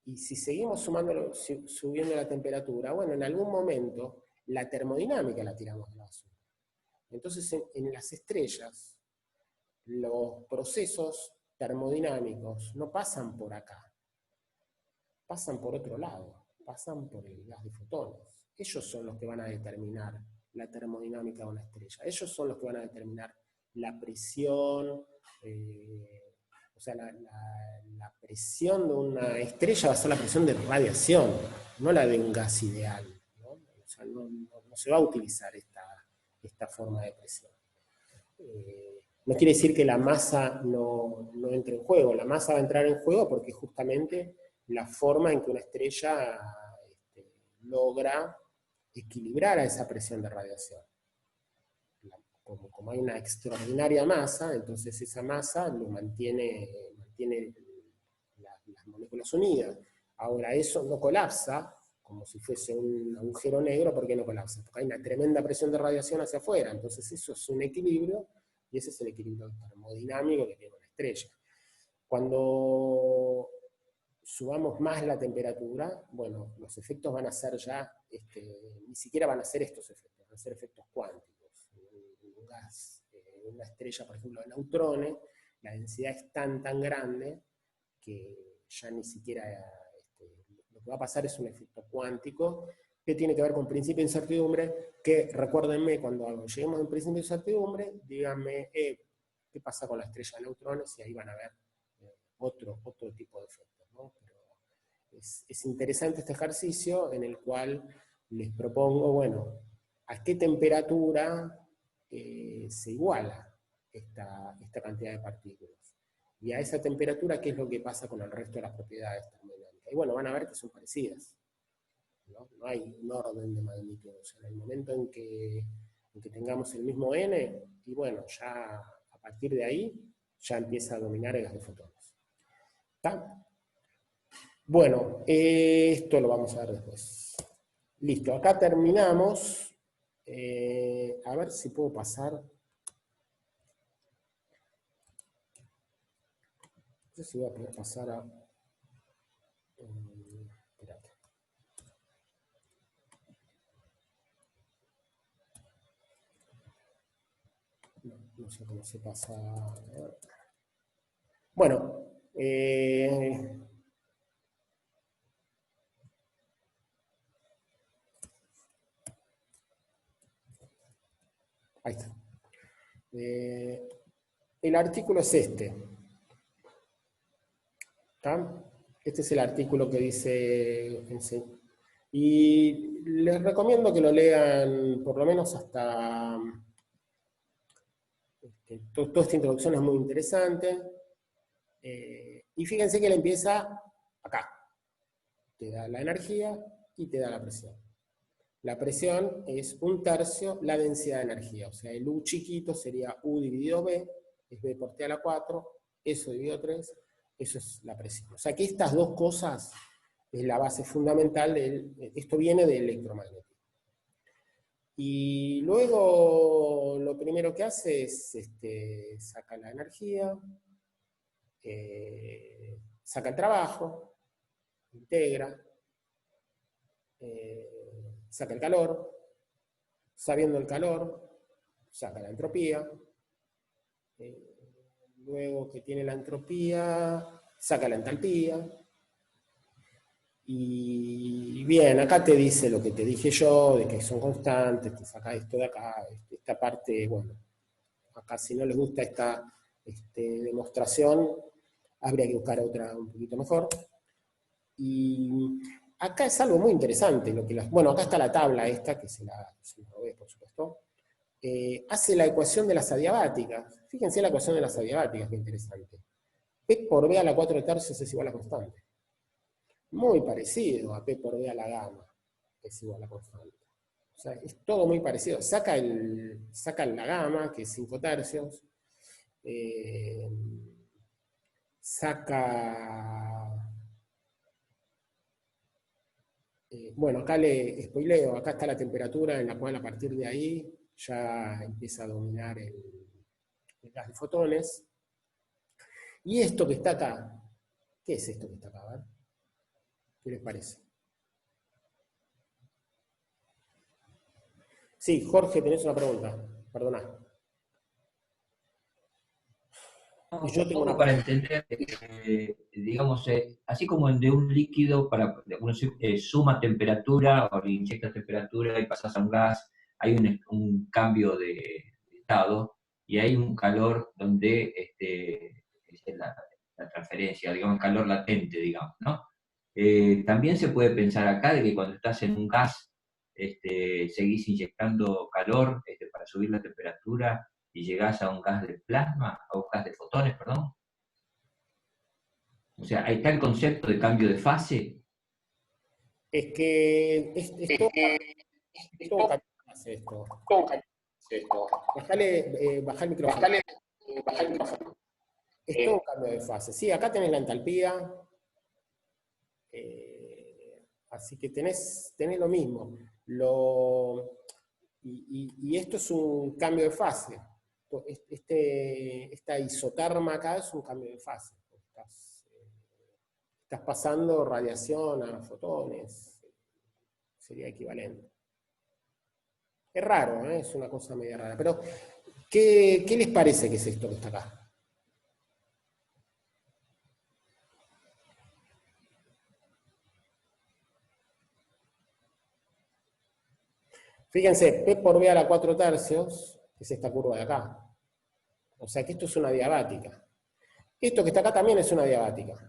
Y si seguimos subiendo la temperatura, bueno, en algún momento la termodinámica la tiramos a la basura. Entonces, en las estrellas, los procesos termodinámicos no pasan por acá, pasan por otro lado, pasan por el gas de fotones. Ellos son los que van a determinar la termodinámica de una estrella. Ellos son los que van a determinar la presión, o sea, la presión de una estrella va a ser la presión de radiación, no la de un gas ideal, ¿no? O sea, no se va a utilizar esta forma de presión. No quiere decir que la masa no entre en juego, la masa va a entrar en juego porque justamente la forma en que una estrella logra equilibrar a esa presión de radiación. Como hay una extraordinaria masa, entonces esa masa lo mantiene las moléculas unidas. Ahora eso no colapsa, como si fuese un agujero negro. ¿Por qué no colapsa? Porque hay una tremenda presión de radiación hacia afuera, entonces eso es un equilibrio, y ese es el equilibrio termodinámico que tiene una estrella. Cuando subamos más la temperatura, bueno, los efectos van a ser ya, ni siquiera van a ser estos efectos, van a ser efectos cuánticos. Un gas, una estrella, por ejemplo, de neutrones, la densidad es tan grande que ya ni siquiera lo que va a pasar es un efecto cuántico que tiene que ver con principio de incertidumbre, que recuérdenme, cuando lleguemos a un principio de incertidumbre, díganme qué pasa con la estrella de neutrones, y ahí van a ver otro tipo de efectos, ¿no? Pero es interesante este ejercicio en el cual les propongo, bueno, a qué temperatura se iguala esta cantidad de partículas. Y a esa temperatura, ¿qué es lo que pasa con el resto de las propiedades termodinámicas? Y bueno, van a ver que son parecidas. No hay un orden de magnitud. O sea, en el momento en que tengamos el mismo n, y bueno, ya a partir de ahí, ya empieza a dominar el gas de fotones. ¿Está? Bueno, esto lo vamos a ver después. Listo, acá terminamos. A ver si puedo pasar. No sé si voy a poder pasar a... espérate. No sé cómo se pasa. Bueno, ahí está. El artículo es este. ¿Está? Este es el artículo que dice... Y les recomiendo que lo lean por lo menos hasta... toda esta introducción es muy interesante. Y fíjense que él empieza acá. Te da la energía y te da la presión. La presión es 1/3 la densidad de energía. O sea, el U chiquito sería U dividido B, es B por T a la 4, eso dividido 3, eso es la presión. O sea que estas dos cosas es la base fundamental esto viene del electromagnetismo. Y luego lo primero que hace es saca la energía, saca el trabajo, integra, saca el calor, sabiendo el calor, saca la entropía. Luego que tiene la entropía, saca la entalpía. Y bien, acá te dice lo que te dije yo, de que son constantes, te saca esto de acá, esta parte, bueno, acá si no les gusta esta demostración, habría que buscar otra un poquito mejor. Y acá es algo muy interesante, bueno, acá está la tabla esta, que se la robé, por supuesto, hace la ecuación de las adiabáticas. Fíjense la ecuación de las adiabáticas, qué interesante. P por B a la 4/3 es igual a constante. Muy parecido a P por B a la gamma, que es igual a constante. O sea, es todo muy parecido. Saca la gamma, que es 5/3. Bueno, acá le spoileo, acá está la temperatura en la cual a partir de ahí ya empieza a dominar el gas de fotones. Y esto que está acá, ¿qué es esto que está acá? A ver, ¿qué les parece? Sí, Jorge, tenés una pregunta, perdona. No, Y yo un tengo poco una para pregunta. entender, digamos, así como de un líquido, uno suma temperatura o le inyecta temperatura y pasas a un gas, hay un cambio de estado y hay un calor donde es la transferencia, digamos, calor latente, digamos, ¿no? También se puede pensar acá de que cuando estás en un gas, seguís inyectando calor para subir la temperatura y llegás a un gas de plasma, a un gas de fotones, perdón. O sea, ahí está el concepto de cambio de fase. Es que es todo un cambio de fase esto. Bajá el micrófono. Es todo un cambio de fase. Sí, acá tenés la entalpía, así que tenés lo mismo. Y esto es un cambio de fase. Esta isoterma acá es un cambio de fase. Estás pasando radiación a fotones, sería equivalente. Es raro, ¿eh? Es una cosa media rara. Pero, ¿qué les parece que es esto que está acá? Fíjense, P por B a la 4/3 es esta curva de acá. O sea que esto es una diabática. Esto que está acá también es una diabática.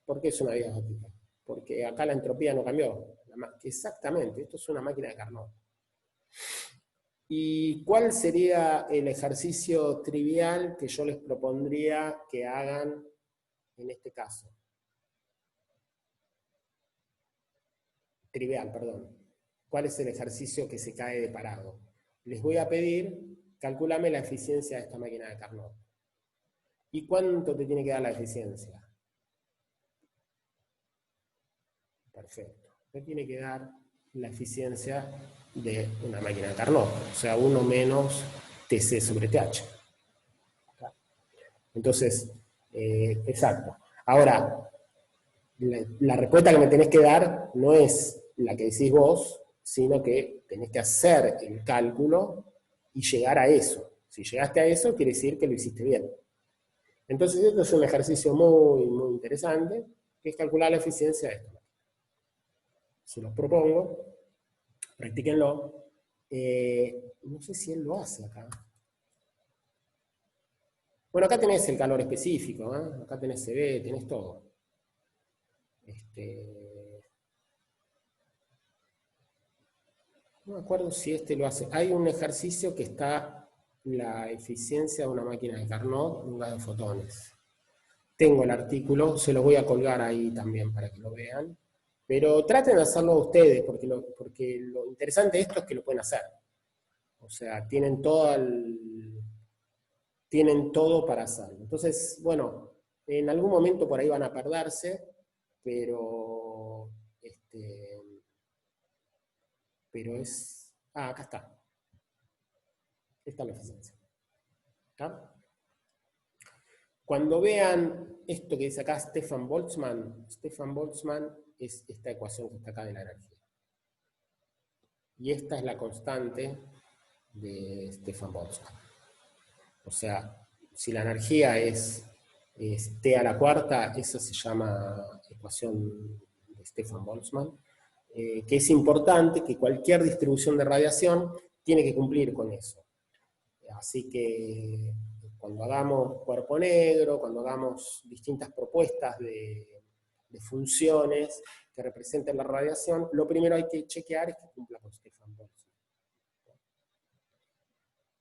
¿Por qué es una diabática? Porque acá la entropía no cambió. Exactamente, esto es una máquina de Carnot. ¿Y cuál sería el ejercicio trivial que yo les propondría que hagan en este caso? Trivial, perdón. ¿Cuál es el ejercicio que se cae de parado? Les voy a pedir, calculame la eficiencia de esta máquina de Carnot. ¿Y cuánto te tiene que dar la eficiencia? Perfecto. Me tiene que dar la eficiencia de una máquina de Carnot, o sea, 1 menos TC sobre TH. Entonces, exacto. Ahora, la respuesta que me tenés que dar no es la que decís vos, sino que tenés que hacer el cálculo y llegar a eso. Si llegaste a eso, quiere decir que lo hiciste bien. Entonces, esto es un ejercicio muy, muy interesante, que es calcular la eficiencia de esto. Se los propongo, practíquenlo. No sé si él lo hace acá. Bueno, acá tenés el calor específico, ¿eh? Acá tenés CB, tenés todo. No me acuerdo si este lo hace. Hay un ejercicio que está la eficiencia de una máquina de Carnot, un gas de fotones. Tengo el artículo, se lo voy a colgar ahí también para que lo vean. Pero traten de hacerlo ustedes, porque lo interesante de esto es que lo pueden hacer. O sea, tienen todo para hacerlo. Entonces, bueno, en algún momento por ahí van a perderse, pero es... Ah, acá está. Esta es la eficiencia. ¿Está? Cuando vean esto que dice acá Stefan Boltzmann es esta ecuación que está acá de la energía. Y esta es la constante de Stefan Boltzmann. O sea, si la energía es T a la cuarta, esa se llama ecuación de Stefan Boltzmann, que es importante que cualquier distribución de radiación tiene que cumplir con eso. Así que cuando hagamos cuerpo negro, cuando hagamos distintas propuestas de funciones que representen la radiación, lo primero hay que chequear es que cumpla con Stefan Boltzmann.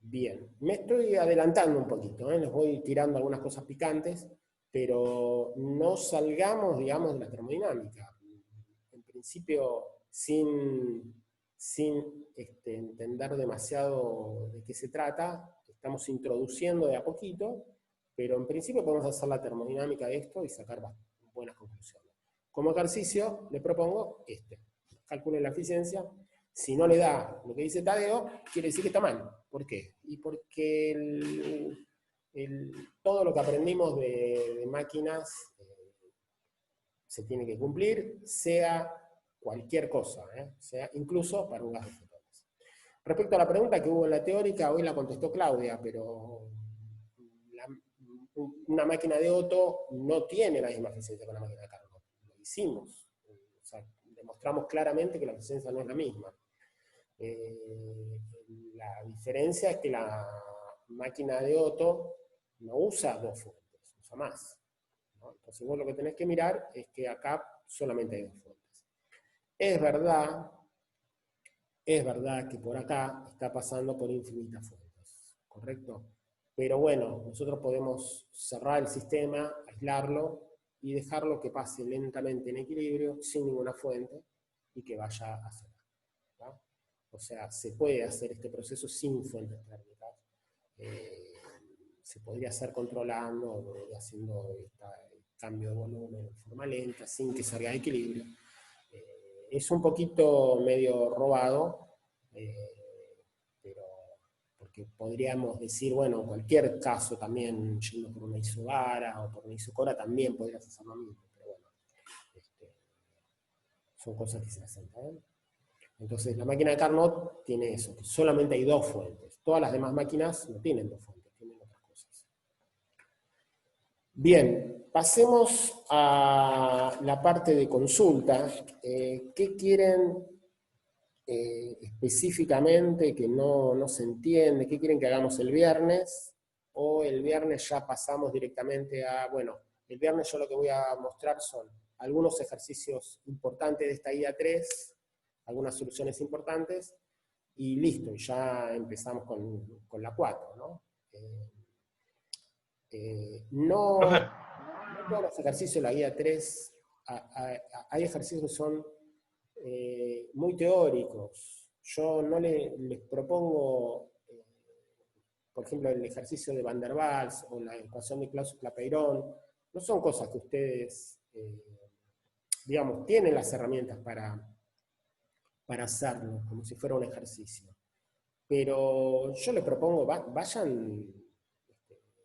Bien, me estoy adelantando un poquito, les voy tirando algunas cosas picantes, pero no salgamos, digamos, de la termodinámica. En principio, sin entender demasiado de qué se trata, estamos introduciendo de a poquito, pero en principio podemos hacer la termodinámica de esto y sacar buenas conclusiones. Como ejercicio, le propongo calcule la eficiencia. Si no le da lo que dice Tadeo, quiere decir que está mal. ¿Por qué? Y porque todo lo que aprendimos de máquinas se tiene que cumplir, sea cualquier cosa, sea incluso para un gas de fotones. Respecto a la pregunta que hubo en la teórica, hoy la contestó Claudia, pero una máquina de Otto no tiene la misma eficiencia que una máquina de Carnot. Lo hicimos. O sea, demostramos claramente que la eficiencia no es la misma. La diferencia es que la máquina de Otto no usa dos fuentes, usa más, ¿no? Entonces vos lo que tenés que mirar es que acá solamente hay dos fuentes. Es verdad que por acá está pasando por infinitas fuentes, ¿correcto? Pero bueno, nosotros podemos cerrar el sistema, aislarlo y dejarlo que pase lentamente en equilibrio, sin ninguna fuente, y que vaya a cero. O sea, se puede hacer este proceso sin fuentes térmicas. Se podría hacer controlando, haciendo el cambio de volumen en forma lenta, sin que salga de equilibrio. Es un poquito medio robado, pero porque podríamos decir, bueno, en cualquier caso también, yendo por una isobara o por una isocora, también podrías hacer lo mismo, pero bueno, son cosas que se hacen, ¿eh? Entonces, la máquina de Carnot tiene eso, que solamente hay dos fuentes. Todas las demás máquinas no tienen dos fuentes, tienen otras cosas. Bien, pasemos a la parte de consulta. ¿Qué quieren específicamente que no se entiende? ¿Qué quieren que hagamos el viernes? O el viernes ya pasamos directamente a, bueno, el viernes yo lo que voy a mostrar son algunos ejercicios importantes de esta guía 3, algunas soluciones importantes, y listo, ya empezamos con la 4, ¿no? No todos los ejercicios de la guía 3, hay ejercicios que son muy teóricos. Yo no les propongo, por ejemplo, el ejercicio de Van der Waals o la ecuación de Clapeyron, no son cosas que ustedes, digamos, tienen las herramientas para hacerlo, como si fuera un ejercicio. Pero yo les propongo, vayan,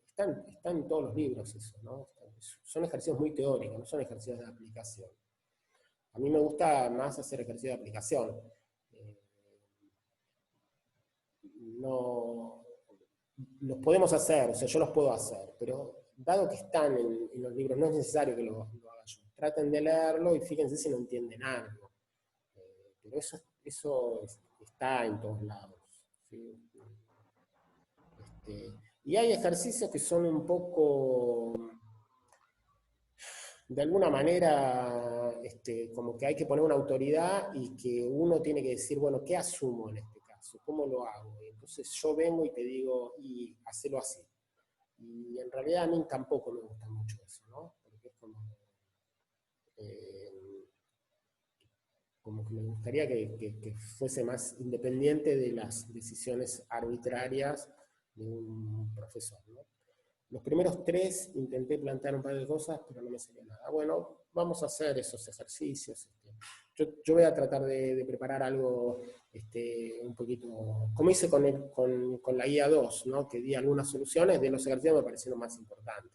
están en todos los libros eso, ¿no? Son ejercicios muy teóricos, no son ejercicios de aplicación. A mí me gusta más hacer ejercicios de aplicación. Los podemos hacer, o sea, yo los puedo hacer, pero dado que están en los libros, no es necesario que lo haga yo. Traten de leerlo y fíjense si no entienden algo. Pero eso está en todos lados, ¿sí? Y hay ejercicios que son un poco, de alguna manera, como que hay que poner una autoridad y que uno tiene que decir, bueno, ¿qué asumo en este caso? ¿Cómo lo hago? Y entonces yo vengo y te digo, y hacelo así. Y en realidad a mí tampoco me gusta mucho eso, ¿no? Porque es como que me gustaría que fuese más independiente de las decisiones arbitrarias de un profesor, ¿no? Los primeros 3 intenté plantear un par de cosas, pero no me salió nada. Bueno, vamos a hacer esos ejercicios. Yo voy a tratar de preparar algo un poquito, como hice con la guía 2, ¿no? Que di algunas soluciones, de los ejercicios me parecieron más importantes.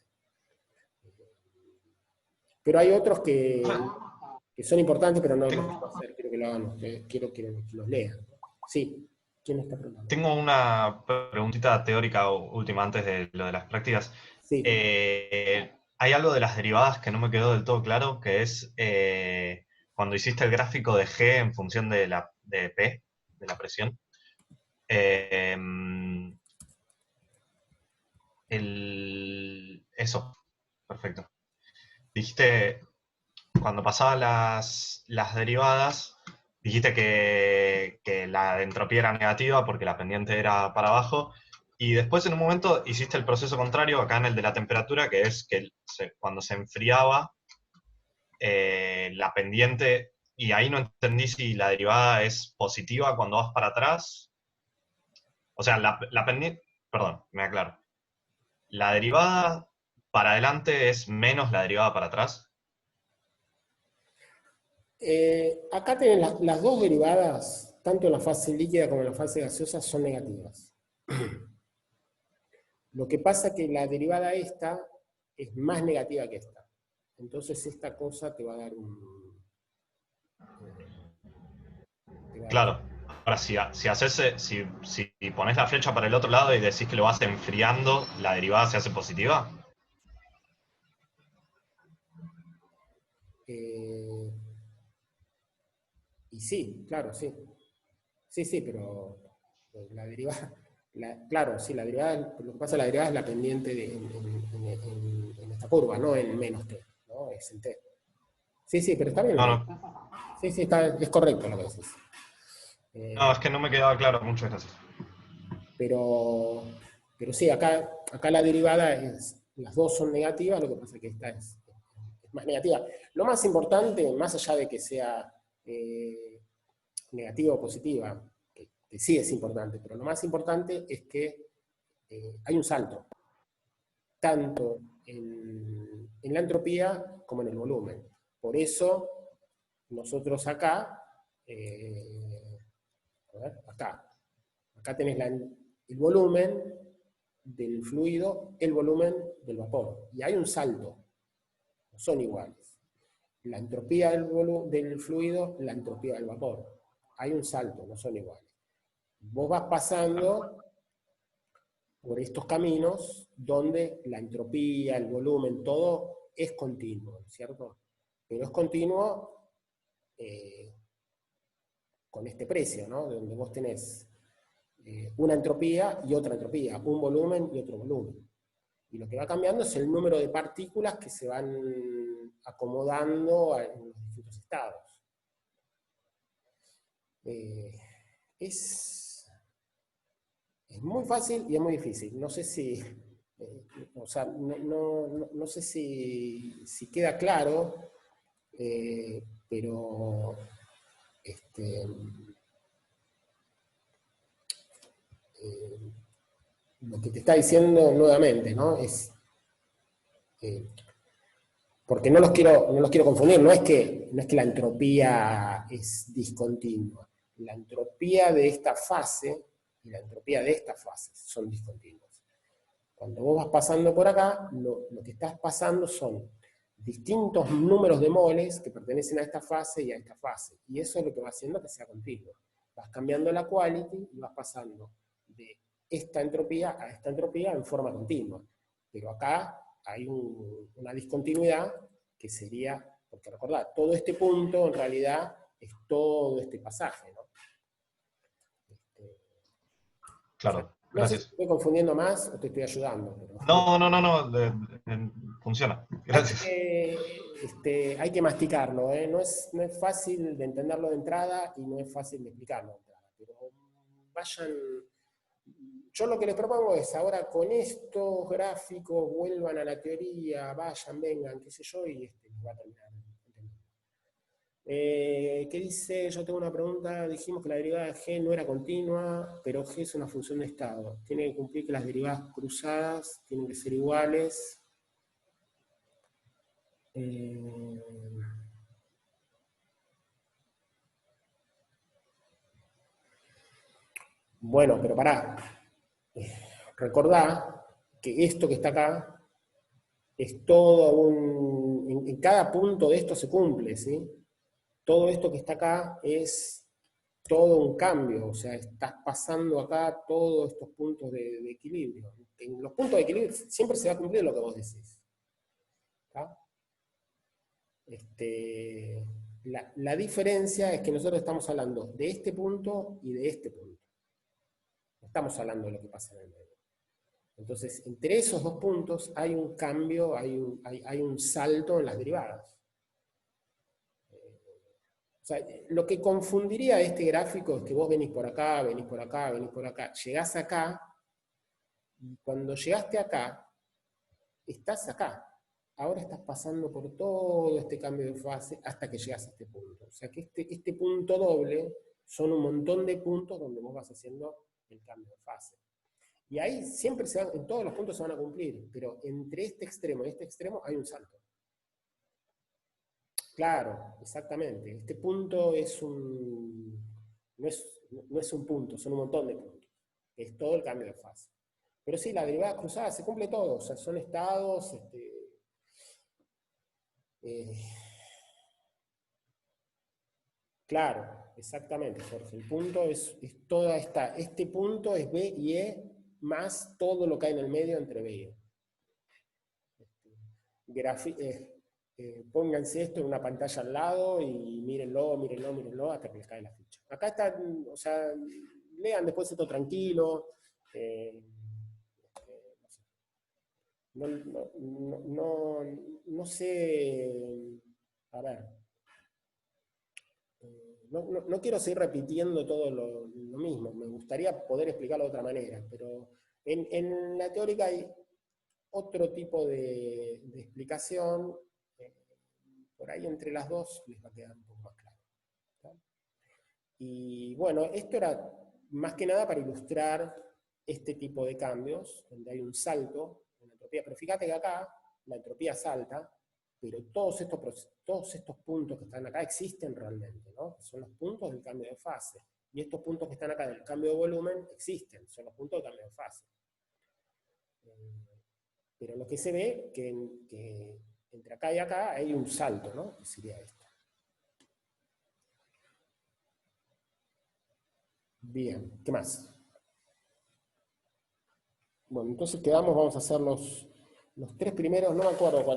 Pero hay otros que son importantes, pero no los quiero hacer, quiero que lo hagan ustedes, quiero que los lean, ¿no? Sí, ¿Quién está preguntando? Tengo una preguntita teórica última antes de lo de las prácticas. Sí. Hay algo de las derivadas que no me quedó del todo claro, que es cuando hiciste el gráfico de G en función de P, de la presión. Eso, perfecto. Dijiste, cuando pasaba las derivadas, dijiste que la entropía era negativa porque la pendiente era para abajo, y después en un momento hiciste el proceso contrario, acá en el de la temperatura, que es que cuando se enfriaba, la pendiente, y ahí no entendí si la derivada es positiva cuando vas para atrás. O sea, la pendiente, perdón, me aclaro. ¿La derivada para adelante es menos la derivada para atrás? Acá tenés las dos derivadas, tanto en la fase líquida como en la fase gaseosa, son negativas. Lo que pasa es que la derivada esta es más negativa que esta. Entonces esta cosa te va a dar un... Claro. Ahora, si pones la flecha para el otro lado y decís que lo vas enfriando, ¿la derivada se hace positiva? Y sí, claro, sí. Sí, pero la derivada... claro, sí, la derivada, lo que pasa es que la derivada es la pendiente en esta curva, no en menos t, ¿no? Es en t. Sí, pero está bien. No. Sí, es correcto lo que decís. No, es que no me quedaba claro, muchas gracias. Pero sí, acá la derivada las dos son negativas, lo que pasa es que esta es más negativa. Lo más importante, más allá de que sea negativa o positiva, que sí es importante, pero lo más importante es que hay un salto, tanto en la entropía como en el volumen. Por eso, nosotros acá, acá tenés el volumen del fluido, el volumen del vapor. Y hay un salto, no son iguales. La entropía del fluido, la entropía del vapor. Hay un salto, no son iguales. Vos vas pasando por estos caminos donde la entropía, el volumen, todo es continuo, ¿cierto? Pero es continuo con este precio, ¿no? Donde vos tenés una entropía y otra entropía, un volumen y otro volumen. Y lo que va cambiando es el número de partículas que se van acomodando en los distintos estados. Es muy fácil y es muy difícil. No sé si, no sé si queda claro, pero lo que te está diciendo nuevamente, ¿no? Es porque no los quiero confundir, no es que la entropía es discontinua. La entropía de esta fase y la entropía de esta fase son discontinuas. Cuando vos vas pasando por acá, lo que estás pasando son distintos números de moles que pertenecen a esta fase y a esta fase. Y eso es lo que va haciendo que sea continuo. Vas cambiando la quality y vas pasando de esta entropía a esta entropía en forma continua. Pero acá hay una discontinuidad que sería, porque recordad, todo este punto en realidad es todo este pasaje, ¿no? Claro, no sé gracias. si estoy confundiendo más o te estoy ayudando. Pero... No, funciona. Gracias. Hay que masticarlo, ¿eh? No es fácil de entenderlo de entrada y no es fácil de explicarlo de entrada. Pero vayan... Yo lo que les propongo es, ahora con estos gráficos, vuelvan a la teoría, vayan, vengan, qué sé yo, y va a terminar. ¿Qué dice? Yo tengo una pregunta. Dijimos que la derivada de G no era continua, pero G es una función de estado. Tiene que cumplir que las derivadas cruzadas tienen que ser iguales. Bueno, pero pará. Recordá que esto que está acá es todo en cada punto de esto se cumple, ¿sí? Todo esto que está acá es todo un cambio, o sea, estás pasando acá todos estos puntos de equilibrio. En los puntos de equilibrio siempre se va a cumplir lo que vos decís. ¿Tá? La diferencia es que nosotros estamos hablando de este punto y de este punto. No estamos hablando de lo que pasa en el medio. Entonces, entre esos dos puntos hay un cambio, hay un salto en las derivadas. O sea, lo que confundiría este gráfico es que vos venís por acá, venís por acá, venís por acá, llegás acá, y cuando llegaste acá, estás acá. Ahora estás pasando por todo este cambio de fase hasta que llegas a este punto. O sea que este punto doble son un montón de puntos donde vos vas haciendo el cambio de fase. Y ahí siempre en todos los puntos se van a cumplir, pero entre este extremo y este extremo hay un salto. Claro, exactamente. Este punto no es un punto, son un montón de puntos. Es todo el cambio de fase. Pero sí, la derivada cruzada se cumple todo, o sea, son estados. Claro, exactamente, Jorge. El punto es toda este punto es B y E más todo lo que hay en el medio entre B y E. Pónganse esto en una pantalla al lado y mírenlo hasta que les cae la ficha. Acá está, o sea, lean después esto tranquilo. No sé, a ver, no quiero seguir repitiendo todo lo mismo, me gustaría poder explicarlo de otra manera, pero en la teórica hay otro tipo de explicación, por ahí entre las dos les va a quedar un poco más claro. ¿Tá? Y bueno, esto era más que nada para ilustrar este tipo de cambios, donde hay un salto en la entropía, pero fíjate que acá la entropía salta, pero todos estos puntos que están acá existen realmente, ¿no? Son los puntos del cambio de fase. Y estos puntos que están acá del cambio de volumen existen, son los puntos del cambio de fase. Pero lo que se ve que entre acá y acá hay un salto, ¿no? Que sería esto. Bien, ¿qué más? Bueno, entonces vamos a hacer los tres primeros, no me acuerdo cuál